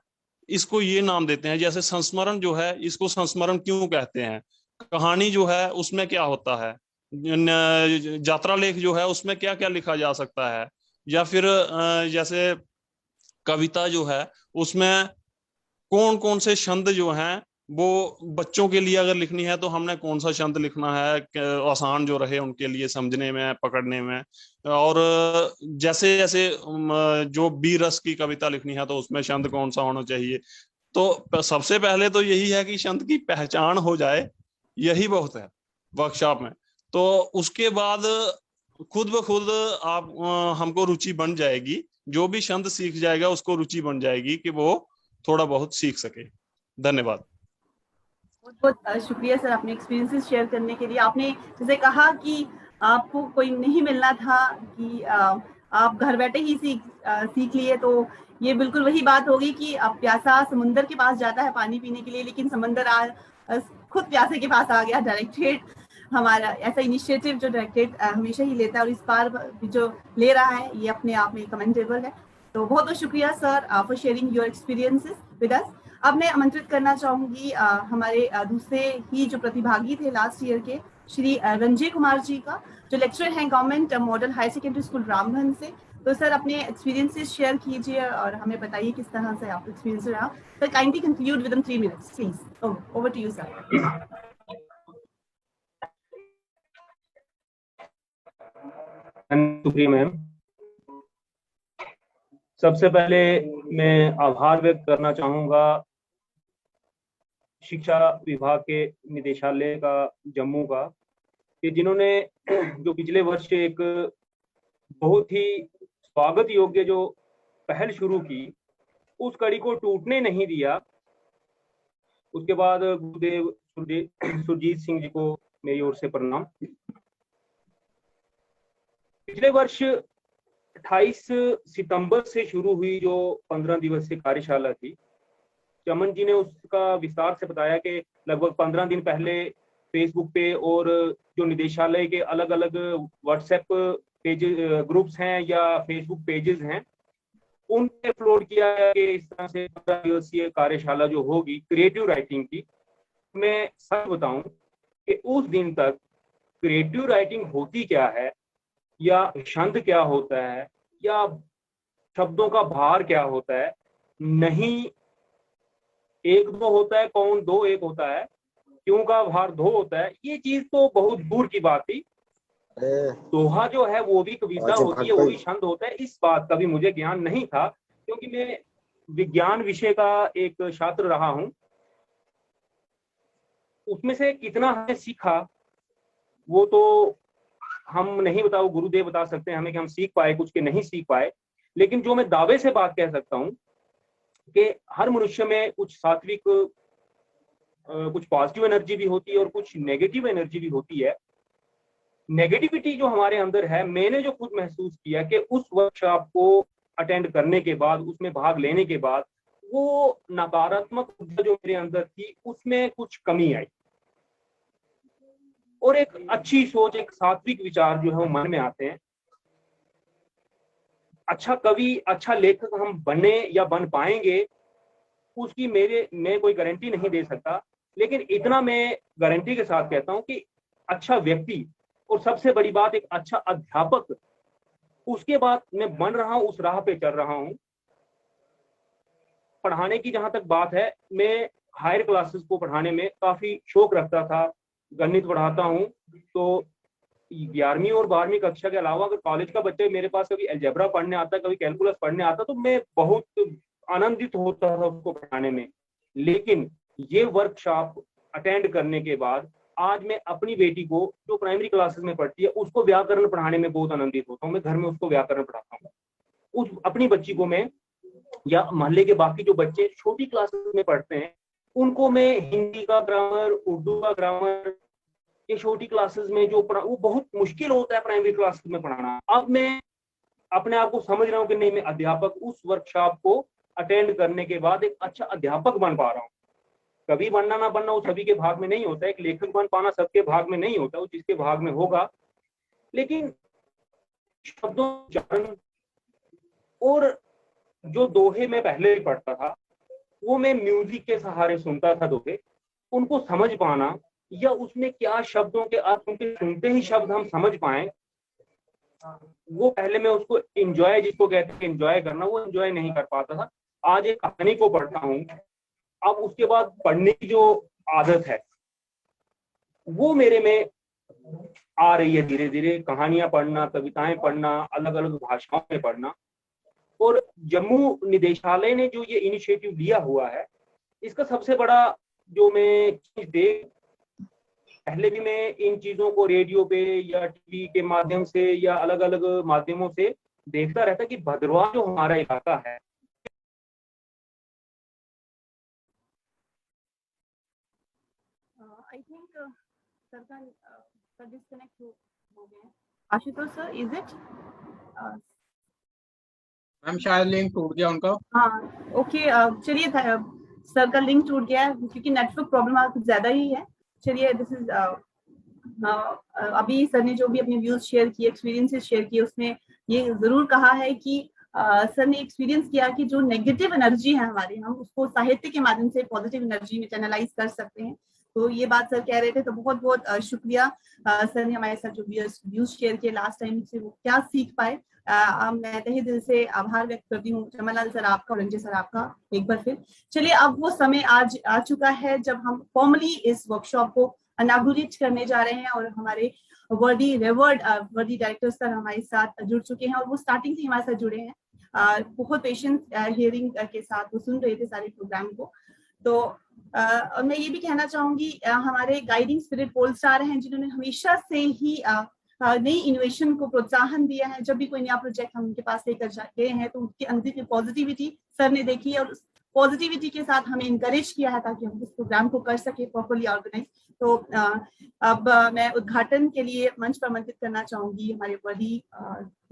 इसको ये नाम देते हैं, जैसे संस्मरण जो है इसको संस्मरण क्यों कहते हैं, कहानी जो है उसमें क्या होता है, यात्रा लेख जो है उसमें क्या क्या लिखा जा सकता है, या फिर जैसे कविता जो है उसमें कौन कौन से छंद जो हैं वो बच्चों के लिए अगर लिखनी है तो हमने कौन सा छंद लिखना है आसान जो रहे उनके लिए समझने में, पकड़ने में। और जैसे जैसे जो बी रस की कविता लिखनी है तो उसमें छंद कौन सा होना चाहिए। तो सबसे पहले तो यही है कि छंद की पहचान हो जाए, यही बहुत है वर्कशॉप में। तो उसके बाद खुद ब खुद आप हमको रुचि बन जाएगी, जो भी छंद सीख जाएगा उसको रुचि बन जाएगी कि वो थोड़ा बहुत सीख सके। धन्यवाद। बहुत बहुत शुक्रिया सर, अपने एक्सपीरियंसेस शेयर करने के लिए। आपने जैसे कहा कि आपको कोई नहीं मिलना था कि आप घर बैठे ही सीख लिए, तो ये बिल्कुल वही बात होगी कि अब प्यासा समुंदर के पास जाता है पानी पीने के लिए, लेकिन समंदर खुद प्यासे के पास आ गया। डायरेक्टरेट हमारा ऐसा इनिशिएटिव जो डायरेक्टरेट हमेशा ही लेता है और इस बार जो ले रहा है ये अपने आप में कमेंडेबल है। तो बहुत बहुत शुक्रिया sir for sharing your experiences with us. अब मैं आमंत्रित करना चाहूंगी हमारे दूसरे ही जो प्रतिभागी थे लास्ट ईयर के, श्री रंजय कुमार जी का, जो लेक्चरर हैं government model higher secondary school Ramban से। तो सर अपने एक्सपीरियंसेस शेयर कीजिए और हमें बताइए किस तरह से आपका एक्सपीरियंस रहा। सर काइंडली कंक्लूड विद इन 3 minutes please. Over to you sir. शुक्रिया मैम। सबसे पहले मैं आभार व्यक्त करना चाहूँगा शिक्षा विभाग के निदेशालय का जम्मू का, कि जिन्होंने जो पिछले वर्ष एक बहुत ही स्वागत योग्य जो पहल शुरू की, उस कड़ी को टूटने नहीं दिया। उसके बाद गुरुदेव सुरजीत सिंह जी को मेरी ओर से प्रणाम। पिछले वर्ष 28 सितंबर से शुरू हुई जो 15 दिवसीय कार्यशाला थी, चमन जी ने उसका विस्तार से बताया कि लगभग 15 दिन पहले फेसबुक पे और जो निदेशालय के अलग अलग व्हाट्सएप पेज ग्रुप्स हैं या फेसबुक पेजेस हैं, उन पे अपलोड किया है कि इस तरह से 15 दिवसीय कार्यशाला जो होगी क्रिएटिव राइटिंग की। मैं सच बताऊं कि उस दिन तक क्रिएटिव राइटिंग होती क्या है, या छंद क्या होता है, या शब्दों का भार क्या होता है, नहीं एक दो होता है, कौन दो एक होता है, क्यों का भार दो होता है, ये चीज तो बहुत दूर की बात थी। दोहा जो है वो भी कविता होती है, वो भी छंद होता है, इस बात का भी मुझे ज्ञान नहीं था, क्योंकि मैं विज्ञान विषय का एक छात्र रहा हूं। उसमें से कितना हमने सीखा वो तो हम नहीं बता, वो गुरुदेव बता सकते हैं हमें कि हम सीख पाए कुछ के नहीं सीख पाए। लेकिन जो मैं दावे से बात कह सकता हूं कि हर मनुष्य में कुछ सात्विक, कुछ पॉजिटिव एनर्जी भी होती है और कुछ नेगेटिव एनर्जी भी होती है। नेगेटिविटी जो हमारे अंदर है, मैंने जो खुद महसूस किया कि उस वर्कशॉप को अटेंड करने के बाद, उसमें भाग लेने के बाद, वो नकारात्मक ऊर्जा जो मेरे अंदर थी उसमें कुछ कमी आई और एक अच्छी सोच, एक सात्विक विचार जो है वो मन में आते हैं। अच्छा कवि, अच्छा लेखक हम बने या बन पाएंगे उसकी मैं कोई गारंटी नहीं दे सकता, लेकिन इतना मैं गारंटी के साथ कहता हूं कि अच्छा व्यक्ति और सबसे बड़ी बात एक अच्छा अध्यापक, उसके बाद मैं बन रहा हूं, उस राह पे चल रहा हूं। पढ़ाने की जहां तक बात है, मैं हायर क्लासेस को पढ़ाने में काफी शौक रखता था, गणित पढ़ाता हूं, तो 11वीं और 12वीं कक्षा के अलावा अगर कॉलेज का बच्चा मेरे पास कभी अलजेब्रा पढ़ने आता, कभी कैलकुलस पढ़ने आता, तो मैं बहुत आनंदित होता था उसको पढ़ाने में। लेकिन ये वर्कशॉप अटेंड करने के बाद आज मैं अपनी बेटी को जो प्राइमरी क्लासेस में पढ़ती है उसको व्याकरण पढ़ाने में बहुत आनंदित होता हूँ। मैं घर में उसको व्याकरण पढ़ाता हूँ। उस अपनी बच्ची को मैं, या मोहल्ले के बाकी जो बच्चे छोटी क्लासेस में पढ़ते हैं, उनको मैं हिंदी का ग्रामर, उर्दू का ग्रामर, ये छोटी क्लासेस में जो पढ़ा, वो बहुत मुश्किल होता है प्राइमरी क्लासेस में पढ़ाना। अब मैं अपने आप को समझ रहा हूँ कि नहीं, मैं अध्यापक उस वर्कशॉप को अटेंड करने के बाद एक अच्छा अध्यापक बन पा रहा हूँ। कभी बनना ना बनना वो सभी के भाग में नहीं होता है, एक लेखक बन पाना सबके भाग में नहीं होता, वो जिसके भाग में होगा। लेकिन शब्दों उच्चारण और जो दोहे में पहले ही पढ़ता था, वो मैं म्यूजिक के सहारे सुनता था दोहे, उनको समझ पाना या उसमें क्या शब्दों के अर्थ, उनके सुनते ही शब्द हम समझ पाए, वो पहले मैं उसको एंजॉय, जिसको कहते हैं एंजॉय करना, वो एंजॉय नहीं कर पाता था। आज एक कहानी को पढ़ता हूँ, अब उसके बाद पढ़ने की जो आदत है वो मेरे में आ रही है धीरे धीरे। कहानियां पढ़ना, कविताएं पढ़ना, अलग अलग भाषाओं में पढ़ना। और जम्मू निदेशालय ने जो ये इनिशिएटिव लिया हुआ है, इसका सबसे बड़ा जो मैं चीज देख, पहले भी मैं इन चीजों को रेडियो पे या टीवी के माध्यम से या अलग अलग माध्यमों से देखता रहता कि भद्रवाह जो हमारा इलाका है, आई थिंक सर का डिस्कनेक्ट हो गया। Ashutosh sir, is it? Ma'am शायद लिंक टूट गया उनका। हाँ, ओके, चलिए, सर का लिंक टूट गया क्योंकि नेटवर्क प्रॉब्लम कुछ ज्यादा ही है। चलिए, दिस इज अभी सर ने जो भी अपने व्यूज शेयर किए, एक्सपीरियंसेस शेयर किए, उसमें ये जरूर कहा है कि सर ने एक्सपीरियंस किया कि जो नेगेटिव एनर्जी है हमारी, हम उसको साहित्य के माध्यम से पॉजिटिव एनर्जी में चैनलाइज कर सकते हैं। तो ये बात सर कह रहे थे, तो बहुत बहुत शुक्रिया सर ने हमारे साथ जो व्यूज शेयर किए लास्ट टाइम से, वो क्या सीख पाए। मैं तहे दिल से आभार व्यक्त करती हूँ चमनलाल सर आपका और रंजय सर आपका एक बार फिर। चलिए, अब वो समय आज आ चुका है जब हम फॉर्मली इस वर्कशॉप को इनॉग्रेट करने जा रहे हैं और हमारे वर्दी डायरेक्टर सर हमारे साथ जुड़ चुके हैं और वो स्टार्टिंग से हमारे साथ जुड़े हैं। बहुत पेशेंस हियरिंग के साथ वो सुन रहे थे सारे प्रोग्राम को। तो और मैं ये भी कहना चाहूंगी हमारे गाइडिंग स्पिरिट पोल स्टार हैं जिन्होंने हमेशा से ही नई इनोवेशन को प्रोत्साहन दिया है। जब भी कोई नया प्रोजेक्ट हम उनके पास लेकर गए हैं तो उनके अंदर की पॉजिटिविटी सर ने देखी है और उस पॉजिटिविटी के साथ हमें इनकरेज किया है ताकि हम इस प्रोग्राम को कर सके प्रॉपर्ली ऑर्गेनाइज। तो अब मैं उद्घाटन के लिए मंच पर आमंत्रित करना चाहूंगी हमारे वर्दी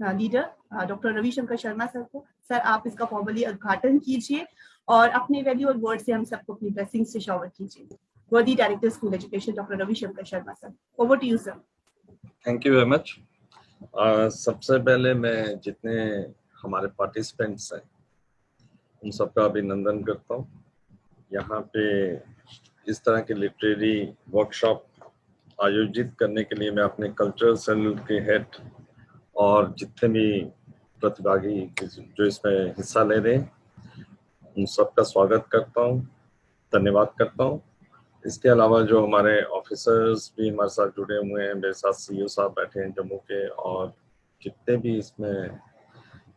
leader doctor Ravishankar Sharma sir को। सर आप इसका फॉर्मली उद्घाटन कीजिए और अपने वैल्यू और वर्ड से हम सबको अपनी ब्लेसिंग से शॉवर कीजिए। Worthy director school education doctor Ravishankar Sharma sir, over to you sir. Thank you very much. सबसे पहले मैं जितने हमारे पार्टिसिपेंट्स हैं उन सबका अभिनंदन करता हूँ। यहाँ पे इस तरह के लिटरेरी वर्कशॉप आयोजित करने के लिए मैं अपने कल्चरल सेल के हेड और जितने भी प्रतिभागी जो इसमें हिस्सा ले रहे हैं उन सबका स्वागत करता हूँ, धन्यवाद करता हूँ। इसके अलावा जो हमारे ऑफिसर्स भी हमारे साथ जुड़े हुए हैं, मेरे साथ सीईओ साहब बैठे हैं जम्मू के, और जितने भी इसमें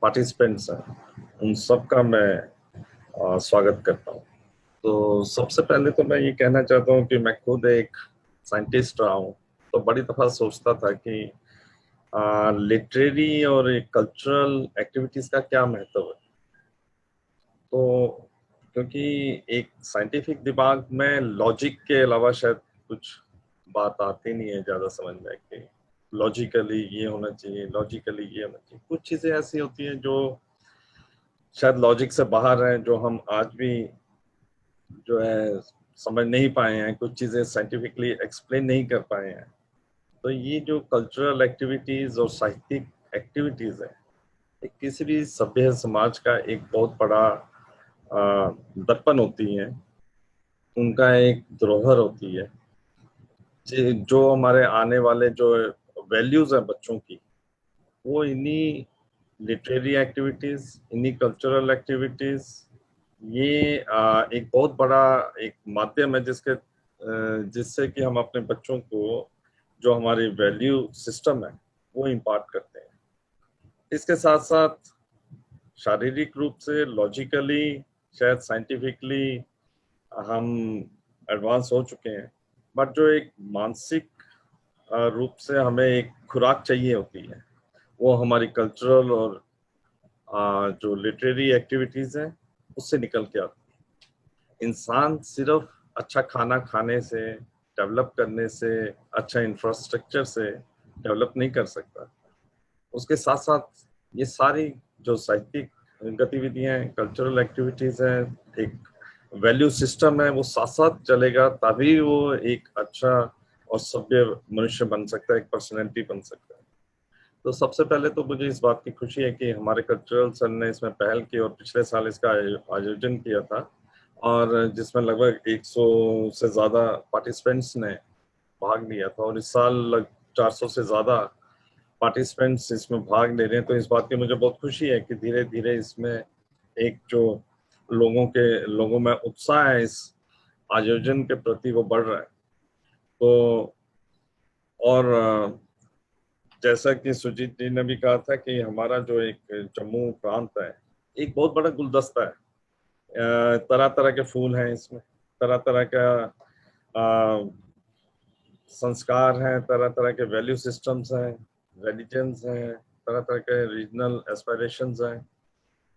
पार्टिसिपेंट्स हैं उन सबका मैं स्वागत करता हूँ। तो सबसे पहले तो मैं ये कहना चाहता हूँ कि मैं खुद एक साइंटिस्ट रहा हूँ, तो बड़ी दफ़ा सोचता था कि लिटरेरी और कल्चरल एक्टिविटीज़ का क्या महत्व है। तो क्योंकि एक साइंटिफिक दिमाग में लॉजिक के अलावा शायद कुछ बात आती नहीं है ज़्यादा समझ में कि लॉजिकली ये होना चाहिए, लॉजिकली ये होना चाहिए। कुछ चीज़ें ऐसी होती हैं जो शायद लॉजिक से बाहर हैं, जो हम आज भी जो है समझ नहीं पाए हैं, कुछ चीज़ें साइंटिफिकली एक्सप्लेन नहीं कर पाए हैं। तो ये जो कल्चरल एक्टिविटीज़ और साहित्यिक एक्टिविटीज़ है, एक किसी भी सभ्य समाज का एक बहुत बड़ा दर्पण होती हैं, उनका एक धरोहर होती है जो हमारे आने वाले जो वैल्यूज हैं बच्चों की, वो इन्हीं लिटरेरी एक्टिविटीज, इन्हीं कल्चरल एक्टिविटीज, ये एक बहुत बड़ा एक माध्यम है जिससे कि हम अपने बच्चों को जो हमारी वैल्यू सिस्टम है वो इम्पार्ट करते हैं। इसके साथ साथ शारीरिक रूप से, लॉजिकली, शायद साइंटिफिकली हम एडवांस हो चुके हैं, बट जो एक मानसिक रूप से हमें एक खुराक चाहिए होती है, वो हमारी कल्चरल और जो लिटरेरी एक्टिविटीज़ हैं उससे निकल के आती है। इंसान सिर्फ अच्छा खाना खाने से, डेवलप करने से, अच्छा इंफ्रास्ट्रक्चर से डेवलप नहीं कर सकता। उसके साथ साथ ये सारी जो साहित्यिक गतिविधियां, कल्चरल एक्टिविटीज़ हैं, एक वैल्यू सिस्टम है, वो साथ साथ चलेगा तभी वो एक अच्छा और सभ्य मनुष्य बन सकता है, एक पर्सनैलिटी बन सकता है। तो सबसे पहले तो मुझे इस बात की खुशी है कि हमारे कल्चरल सेल ने इसमें पहल की और पिछले साल इसका आयोजन किया था, और जिसमें लगभग 100 से ज़्यादा पार्टिसिपेंट्स ने भाग लिया था, और इस साल 400 से ज़्यादा पार्टिसिपेंट्स इसमें भाग ले रहे हैं। तो इस बात की मुझे बहुत खुशी है कि धीरे धीरे इसमें एक जो लोगों में उत्साह है इस आयोजन के प्रति वो बढ़ रहा है। तो और जैसा कि सुजीत जी ने भी कहा था कि हमारा जो एक जम्मू प्रांत है एक बहुत बड़ा गुलदस्ता है, तरह तरह के फूल हैं इसमें, तरह तरह का संस्कार हैं, तरह तरह के वैल्यू सिस्टम्स हैं, रिलीजन्स हैं, तरह तरह के रीजनल एस्पिरेशंस हैं।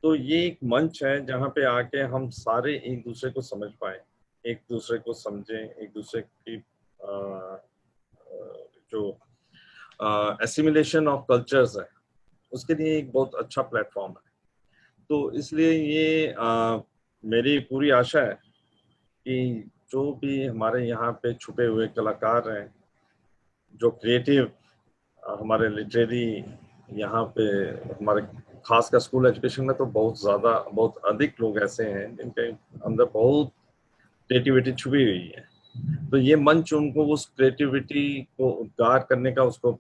तो ये एक मंच है जहाँ पे आके हम सारे एक दूसरे को समझ पाए, एक दूसरे को समझें, एक दूसरे की जो एसिमिलेशन ऑफ कल्चर्स है उसके लिए एक बहुत अच्छा प्लेटफॉर्म है। तो इसलिए ये मेरी पूरी आशा है कि जो भी हमारे यहाँ पे छुपे हुए कलाकार हैं, जो क्रिएटिव हमारे लिटरेरी यहाँ पे हमारे खासकर स्कूल एजुकेशन में तो बहुत अधिक लोग ऐसे हैं जिनके अंदर बहुत क्रिएटिविटी छुपी हुई है। तो ये मंच उनको उस क्रिएटिविटी को उद्गार करने का, उसको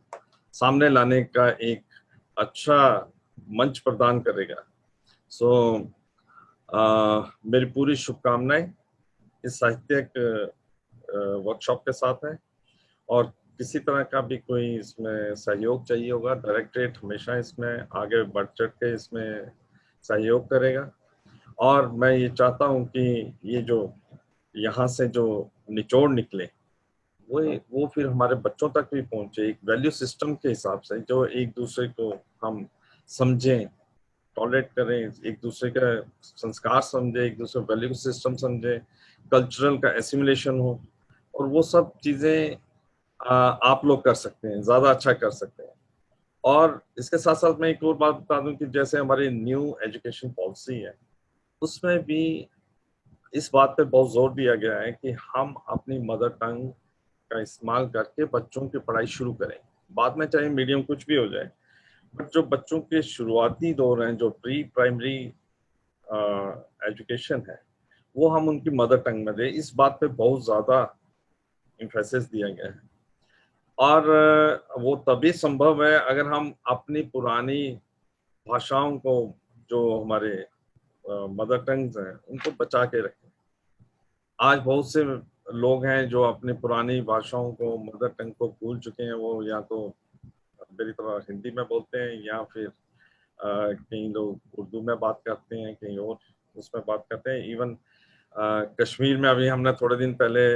सामने लाने का एक अच्छा मंच प्रदान करेगा। मेरी पूरी शुभकामनाएं इस साहित्यिक वर्कशॉप के साथ है, और किसी तरह का भी कोई इसमें सहयोग चाहिए होगा, डायरेक्टरेट हमेशा इसमें आगे बढ़ चढ़ के इसमें सहयोग करेगा। और मैं ये चाहता हूँ कि ये जो यहाँ से जो निचोड़ निकले वो फिर हमारे बच्चों तक भी पहुंचे, एक वैल्यू सिस्टम के हिसाब से, जो एक दूसरे को हम समझें, टॉलरेट करें, एक दूसरे का संस्कार समझे, एक दूसरे वैल्यू सिस्टम समझे, कल्चरल का एसिमुलेशन हो। और वो सब चीजें आप लोग कर सकते हैं, ज्यादा अच्छा कर सकते हैं। और इसके साथ साथ मैं एक और बात बता दूं कि जैसे हमारी न्यू एजुकेशन पॉलिसी है, उसमें भी इस बात पे बहुत जोर दिया गया है कि हम अपनी मदर टंग का इस्तेमाल करके बच्चों की पढ़ाई शुरू करें। बाद में चाहे मीडियम कुछ भी हो जाए, बट जो बच्चों के शुरुआती दौर हैं, जो प्री प्राइमरी एजुकेशन है, वो हम उनकी मदर टंग में दें। इस बात पे बहुत ज़्यादा इम्फेसिस दिया गया है। और वो तभी संभव है अगर हम अपनी पुरानी भाषाओं को, जो हमारे मदर टंग्स हैं, उनको बचा के रखें। आज बहुत से लोग हैं जो अपनी पुरानी भाषाओं को, मदर टंग को भूल चुके हैं। वो या तो मेरी तरह हिंदी में बोलते हैं, या फिर कई लोग उर्दू में बात करते हैं, कहीं और उसमें बात करते हैं। इवन कश्मीर में अभी हमने थोड़े दिन पहले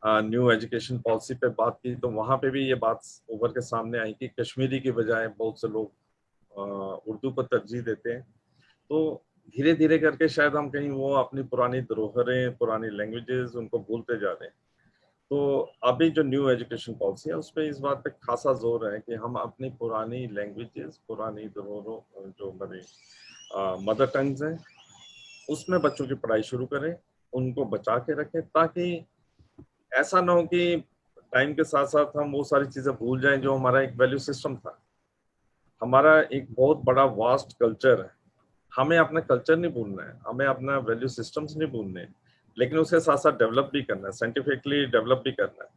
न्यू एजुकेशन पॉलिसी पे बात की, तो वहाँ पे भी ये बात उभर के सामने आई कि कश्मीरी की बजाय बहुत से लोग उर्दू को तरजीह देते हैं। तो धीरे धीरे करके शायद हम कहीं वो अपनी पुरानी धरोहरें, पुरानी लैंग्वेजेस, उनको भूलते जा रहे हैं। तो अभी जो न्यू एजुकेशन पॉलिसी है, उस पर इस बात पे खासा जोर है कि हम अपनी पुरानी लैंग्वेजेस, पुरानी धरोहरों, जो हमारे मदर टंग्स हैं, उसमें बच्चों की पढ़ाई शुरू करें, उनको बचा के रखें, ताकि ऐसा ना हो कि टाइम के साथ साथ हम वो सारी चीज़ें भूल जाएं जो हमारा एक वैल्यू सिस्टम था। हमारा एक बहुत बड़ा वास्ट कल्चर है, हमें अपना कल्चर नहीं भूलना है, हमें अपना वैल्यू सिस्टम्स नहीं भूलने हैं, लेकिन उसके साथ साथ डेवलप भी करना है, साइंटिफिकली डेवलप भी करना है।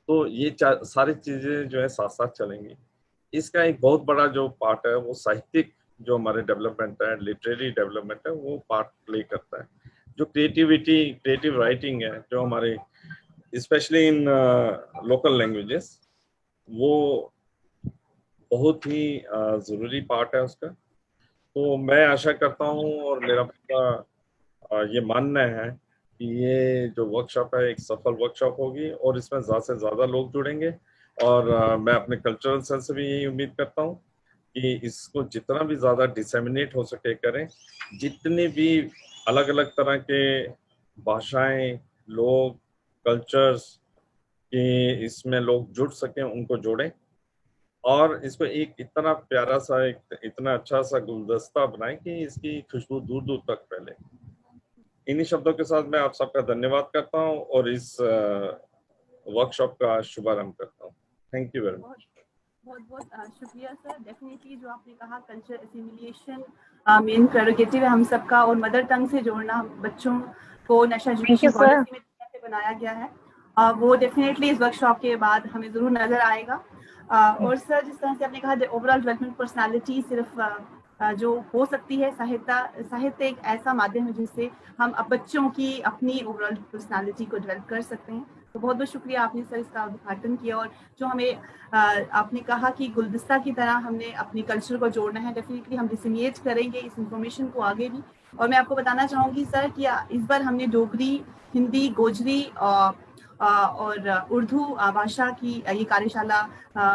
तो ये सारी चीज़ें जो है साथ साथ चलेंगी। इसका एक बहुत बड़ा जो पार्ट है, वो साहित्यिक जो हमारे डेवलपमेंट है, लिटरेरी डेवलपमेंट है, वो पार्ट प्ले करता है। जो क्रिएटिविटी, क्रिएटिव राइटिंग है, जो हमारे स्पेशली इन लोकल लैंग्वेजेस, वो बहुत ही ज़रूरी पार्ट है उसका। तो मैं आशा करता हूँ, और मेरा पूरा ये मानना है कि ये जो वर्कशॉप है एक सफल वर्कशॉप होगी, और इसमें ज़्यादा से ज़्यादा लोग जुड़ेंगे। और मैं अपने कल्चरल सेल से भी यही उम्मीद करता हूँ कि इसको जितना भी ज़्यादा डिसेमिनेट हो सके करें, जितनी भी अलग अलग तरह के भाषाएं, लोग, कल्चर्स कि इसमें लोग जुड़ सकें, उनको जोड़ें, और इसको एक इतना प्यारा सा, एक इतना अच्छा सा गुलदस्ता बनाएं कि इसकी खुशबू दूर दूर तक फैले। इन्हीं शब्दों के साथ मैं आप सबका धन्यवाद करता हूं और इस वर्कशॉप का शुभारंभ करता हूं। Thank you very much. बहुत बहुत शुक्रिया सर। डेफिनेटली जो आपने कहा, कल्चर एसिमिलेशन मेन प्रेरोगेटिव है हम सबका, और मदर टंग से जोड़ना बच्चों को नेशनल एजुकेशन पॉलिसी में कैसे बनाया गया है, वो डेफिनेटली इस वर्कशॉप के बाद हमें जरूर नजर आएगा। और सर, जिस तरह से आपने कहा, ओवरऑल डेवलपमेंट पर्सनालिटी सिर्फ जो हो सकती है, साहित्य एक ऐसा माध्यम है जिससे हम बच्चों की अपनी ओवरऑल पर्सनालिटी को डेवलप कर सकते हैं। तो बहुत बहुत शुक्रिया आपने सर इसका उद्घाटन किया, और जो हमें आपने कहा कि गुलदस्ता की तरह हमने अपनी कल्चर को जोड़ना है। डेफिनेटली हम डिसमिनेट करेंगे इस इंफॉर्मेशन को आगे भी। और मैं आपको बताना चाहूँगी सर कि इस बार हमने डोगरी, हिंदी, गोजरी और उर्दू भाषा की ये कार्यशाला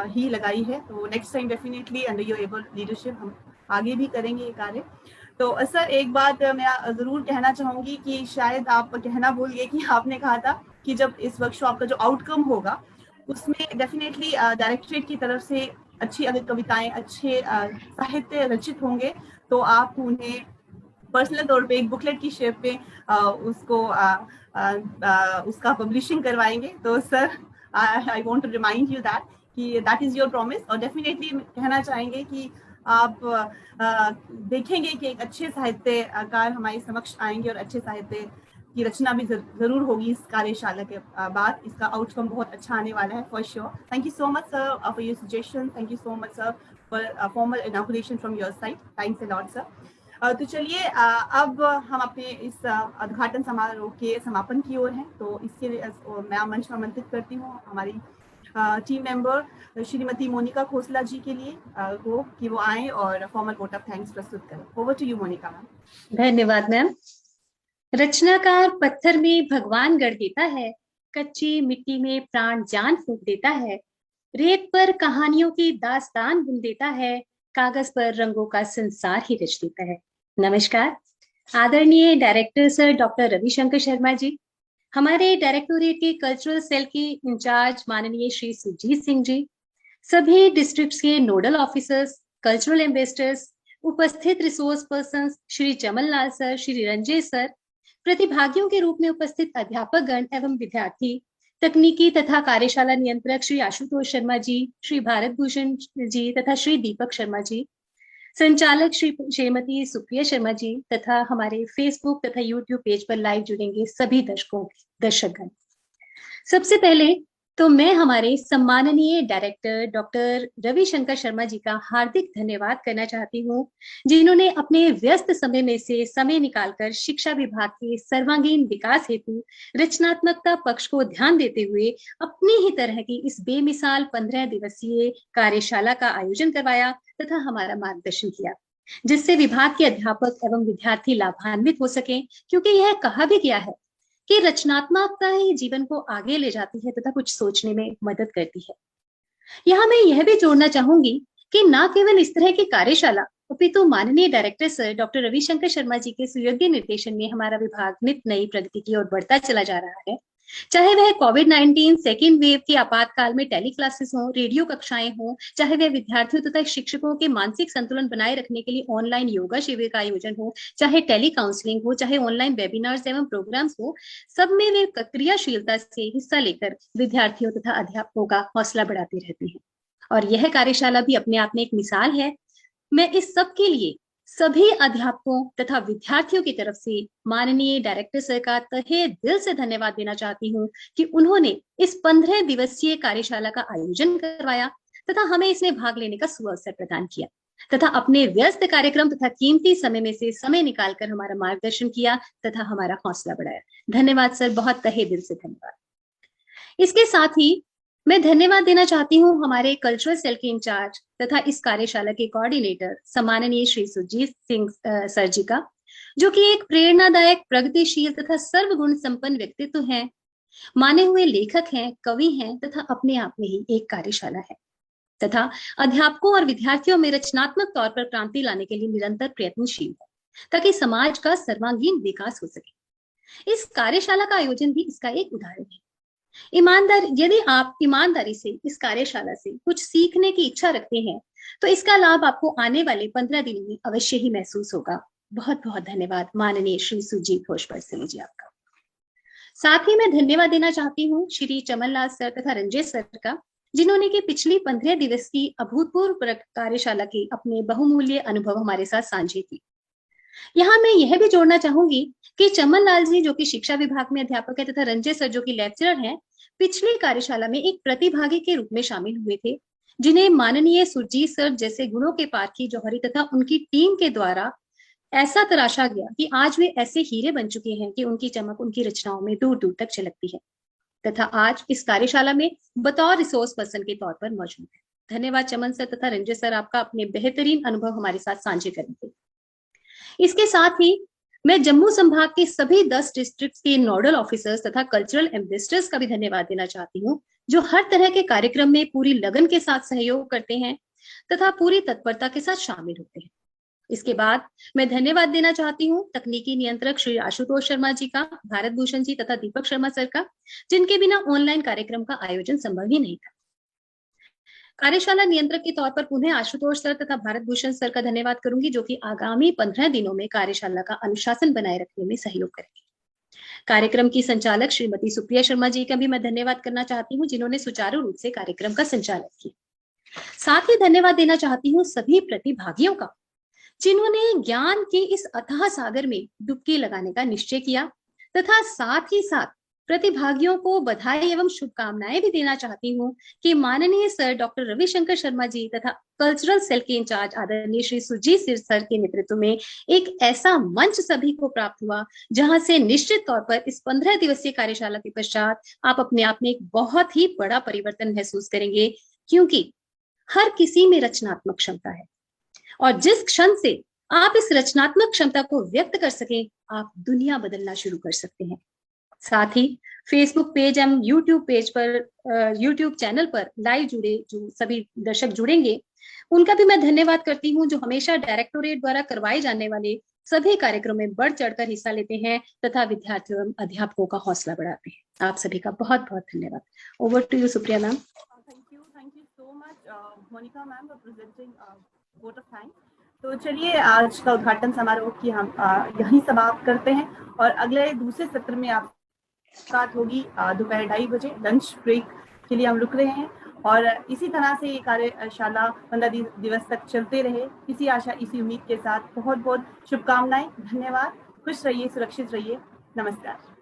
ही लगाई है। तो next time definitely under your able leadership हम आगे भी करेंगे ये कार्य। तो सर, एक बात मैं ज़रूर कहना चाहूँगी कि शायद आप कहना भूल गए कि आपने कहा था कि जब इस वर्कशॉप का जो आउटकम होगा, उसमें डेफिनेटली डायरेक्टरेट की तरफ से अच्छी अगर कविताएं, अच्छे साहित्य रचित होंगे, तो आप उन्हें पर्सनल तौर पे एक बुकलेट की शेप पे उसको उसका पब्लिशिंग करवाएंगे। तो sir, I want to remind you that कि दैट इज़ योर प्रॉमिस। और डेफिनेटली कहना चाहेंगे कि आप देखेंगे कि एक अच्छे साहित्यकार हमारे समक्ष आएंगे, और अच्छे साहित्य की रचना भी जरूर होगी इस कार्यशाला के बाद। इसका आउटकम बहुत अच्छा आने वाला है for sure. Thank you so much sir for your suggestion. Thank you so much sir for formal inauguration from your side. Thanks a lot sir. तो चलिए, अब हम अपने इस उद्घाटन समारोह के समापन की ओर हैं। तो इसके लिए मैं मंच में आमंत्रित करती हूँ हमारी टीम मेंबर श्रीमती मोनिका खोसला जी के लिए कि वो आए और फॉर्मल वोट ऑफ थैंक्स प्रस्तुत करें। Over to you Monika ma'am. धन्यवाद मैम। रचनाकार पत्थर में भगवान गढ़ देता है, कच्ची मिट्टी में प्राण जान फूंक देता है, रेत पर कहानियों की दास्तान बुन देता है, कागज पर रंगों का संसार ही रच देता है। नमस्कार आदरणीय director sir doctor Ravishankar Sharma ji, हमारे डायरेक्टोरेट के कल्चरल सेल के इंचार्ज माननीय श्री सुजीत सिंह जी, सभी डिस्ट्रिक्ट्स के नोडल ऑफिसर्स, कल्चरल एम्बेसडर्स, उपस्थित resource person Shri Chaman Lal sir, Shri Ranjay sir, प्रतिभागियों के रूप में उपस्थित अध्यापक गण एवं विद्यार्थी, तकनीकी तथा कार्यशाला नियंत्रक श्री आशुतोष शर्मा जी, श्री भारत भूषण जी तथा श्री दीपक शर्मा जी, संचालक श्रीमती सुप्रिया शर्मा जी तथा हमारे फेसबुक तथा यूट्यूब पेज पर लाइव जुड़ेंगे सभी दर्शकगण। सबसे पहले तो मैं हमारे सम्माननीय डायरेक्टर डॉक्टर रविशंकर शर्मा जी का हार्दिक धन्यवाद करना चाहती हूँ, जिन्होंने अपने व्यस्त समय में से समय निकालकर शिक्षा विभाग के सर्वांगीण विकास हेतु रचनात्मकता पक्ष को ध्यान देते हुए अपनी ही तरह की इस बेमिसाल 15 दिवसीय कार्यशाला का आयोजन करवाया तथा हमारा मार्गदर्शन किया, जिससे विभाग के अध्यापक एवं विद्यार्थी लाभान्वित हो सके, क्योंकि यह कहा भी गया है कि रचनात्मकता ही जीवन को आगे ले जाती है तथा कुछ सोचने में मदद करती है। यहाँ मैं यह भी जोड़ना चाहूंगी कि न केवल इस तरह की कार्यशाला अपितु माननीय director sir doctor Ravishankar Sharma ji के सुयोग्य निर्देशन में हमारा विभाग नित नई प्रगति की ओर बढ़ता चला जा रहा है, चाहे वह कोविड-19 सेकेंड वेव के आपातकाल में टेली क्लासेस हो, रेडियो कक्षाएं हो, चाहे वह विद्यार्थियों तथा शिक्षकों के मानसिक संतुलन बनाए रखने के लिए ऑनलाइन योगा शिविर का आयोजन हो, चाहे टेली काउंसलिंग हो, चाहे ऑनलाइन वेबिनार्स एवं प्रोग्राम्स हो, सब में वे क्रियाशीलता से हिस्सा लेकर विद्यार्थियों तथा अध्यापकों का हौसला बढ़ाती रहती है। और यह कार्यशाला भी अपने आप में एक मिसाल है। मैं इस सब के लिए सभी अध्यापकों तथा विद्यार्थियों की तरफ से माननीय डायरेक्टर सर का तहे दिल से धन्यवाद देना चाहती हूँ कि उन्होंने इस 15 दिवसीय कार्यशाला का आयोजन करवाया तथा हमें इसमें भाग लेने का सुअवसर प्रदान किया तथा अपने व्यस्त कार्यक्रम तथा कीमती समय में से समय निकालकर हमारा मार्गदर्शन किया तथा हमारा हौसला बढ़ाया। धन्यवाद सर, बहुत तहे दिल से धन्यवाद। इसके साथ ही मैं धन्यवाद देना चाहती हूँ हमारे कल्चरल सेल के इंचार्ज तथा इस कार्यशाला के कोऑर्डिनेटर सम्माननीय श्री सुजीत सिंह सर जी का, जो कि एक प्रेरणादायक, प्रगतिशील तथा सर्वगुण संपन्न व्यक्तित्व हैं, माने हुए लेखक हैं, कवि हैं तथा अपने आप में ही एक कार्यशाला है तथा अध्यापकों और विद्यार्थियों में रचनात्मक तौर पर क्रांति लाने के लिए निरंतर प्रयत्नशील है ताकि समाज का सर्वांगीण विकास हो सके। इस कार्यशाला का आयोजन भी इसका एक उदाहरण है। यदि आप ईमानदारी से इस कार्यशाला से कुछ सीखने की इच्छा रखते हैं तो इसका लाभ आपको आने वाले 15 दिनों में अवश्य ही महसूस होगा। बहुत बहुत धन्यवाद माननीय श्री सुजीत होशबरसिंह जी आपका। साथ ही मैं धन्यवाद देना चाहती हूँ श्री चमन लाल सर तथा रंजय सर का, जिन्होंने की पिछली 15 दिवस की अभूतपूर्व कार्यशाला के अपने बहुमूल्य अनुभव हमारे साथ साझे की। यहाँ मैं यह भी जोड़ना चाहूंगी कि चमन लाल जी जो कि शिक्षा विभाग में अध्यापक है तथा रंजय सर जो कि लेक्चरर हैं, पिछली कार्यशाला में एक प्रतिभागी के रूप में शामिल हुए थे, जिन्हें माननीय सुरजीत सर जैसे गुणों के पारखी जौहरी तथा उनकी टीम के द्वारा ऐसा तराशा गया कि आज वे ऐसे हीरे बन चुके हैं कि उनकी चमक उनकी रचनाओं में दूर दूर तक झलकती है तथा आज इस कार्यशाला में बतौर रिसोर्स पर्सन के तौर पर मौजूद है। धन्यवाद चमन सर तथा रंजय सर आपका अपने बेहतरीन अनुभव हमारे साथ साझे करने के लिए। इसके साथ ही मैं जम्मू संभाग के सभी 10 डिस्ट्रिक्ट्स के नोडल ऑफिसर्स तथा कल्चरल एम्बेसडर्स का भी धन्यवाद देना चाहती हूँ, जो हर तरह के कार्यक्रम में पूरी लगन के साथ सहयोग करते हैं तथा पूरी तत्परता के साथ शामिल होते हैं। इसके बाद मैं धन्यवाद देना चाहती हूँ तकनीकी नियंत्रक श्री आशुतोष शर्मा जी का, भारत भूषण जी तथा दीपक शर्मा सर का, जिनके बिना ऑनलाइन कार्यक्रम का आयोजन संभव ही नहीं था। कार्यशाला नियंत्रक के तौर पर पुनः आशुतोष सर तथा भारत भूषण सर का धन्यवाद करूंगी, जो कि आगामी 15 दिनों में कार्यशाला का अनुशासन बनाए रखने में सहयोग करेंगे। कार्यक्रम की संचालक श्रीमती सुप्रिया शर्मा जी का भी मैं धन्यवाद करना चाहती हूँ, जिन्होंने सुचारू रूप से कार्यक्रम का संचालन किया। साथ ही धन्यवाद देना चाहती हूँ सभी प्रतिभागियों का, जिन्होंने ज्ञान के इस अथाह सागर में डुबकी लगाने का निश्चय किया तथा साथ ही साथ प्रतिभागियों को बधाई एवं शुभकामनाएं भी देना चाहती हूँ कि माननीय सर डॉक्टर रविशंकर शर्मा जी तथा कल्चरल सेल के इंचार्ज आदरणीय श्री सुजीत सिर सर के नेतृत्व में एक ऐसा मंच सभी को प्राप्त हुआ जहां से निश्चित तौर पर इस 15 दिवसीय कार्यशाला के पश्चात आप अपने आप में एक बहुत ही बड़ा परिवर्तन महसूस करेंगे, क्योंकि हर किसी में रचनात्मक क्षमता है और जिस क्षण से आप इस रचनात्मक क्षमता को व्यक्त कर सकें, आप दुनिया बदलना शुरू कर सकते हैं। साथ ही फेसबुक पेज एवं यूट्यूब पेज पर यूट्यूब चैनल पर लाइव जुड़े जो सभी दर्शक जुड़ेंगे, उनका भी मैं धन्यवाद करती हूँ, जो हमेशा डायरेक्टोरेट द्वारा करवाए जाने वाले सभी कार्यक्रमों में बढ़ चढ़कर हिस्सा लेते हैं तथा विद्यार्थियों एवं अध्यापकों का हौसला बढ़ाते हैं। आप सभी का बहुत बहुत धन्यवाद। Over to you Supriya ma'am. Thank you so much Monika ma'am for presenting vote of thanks. तो चलिए आज का उद्घाटन समारोह की हम यहीं समाप्त करते हैं और अगले दूसरे सत्र में आप मुलाकात होगी दोपहर 2:30 बजे। लंच ब्रेक के लिए हम रुक रहे हैं और इसी तरह से ये कार्यशाला 15 दिवस तक चलते रहे, इसी आशा इसी उम्मीद के साथ बहुत बहुत शुभकामनाएं। धन्यवाद। खुश रहिए, सुरक्षित रहिए। नमस्कार।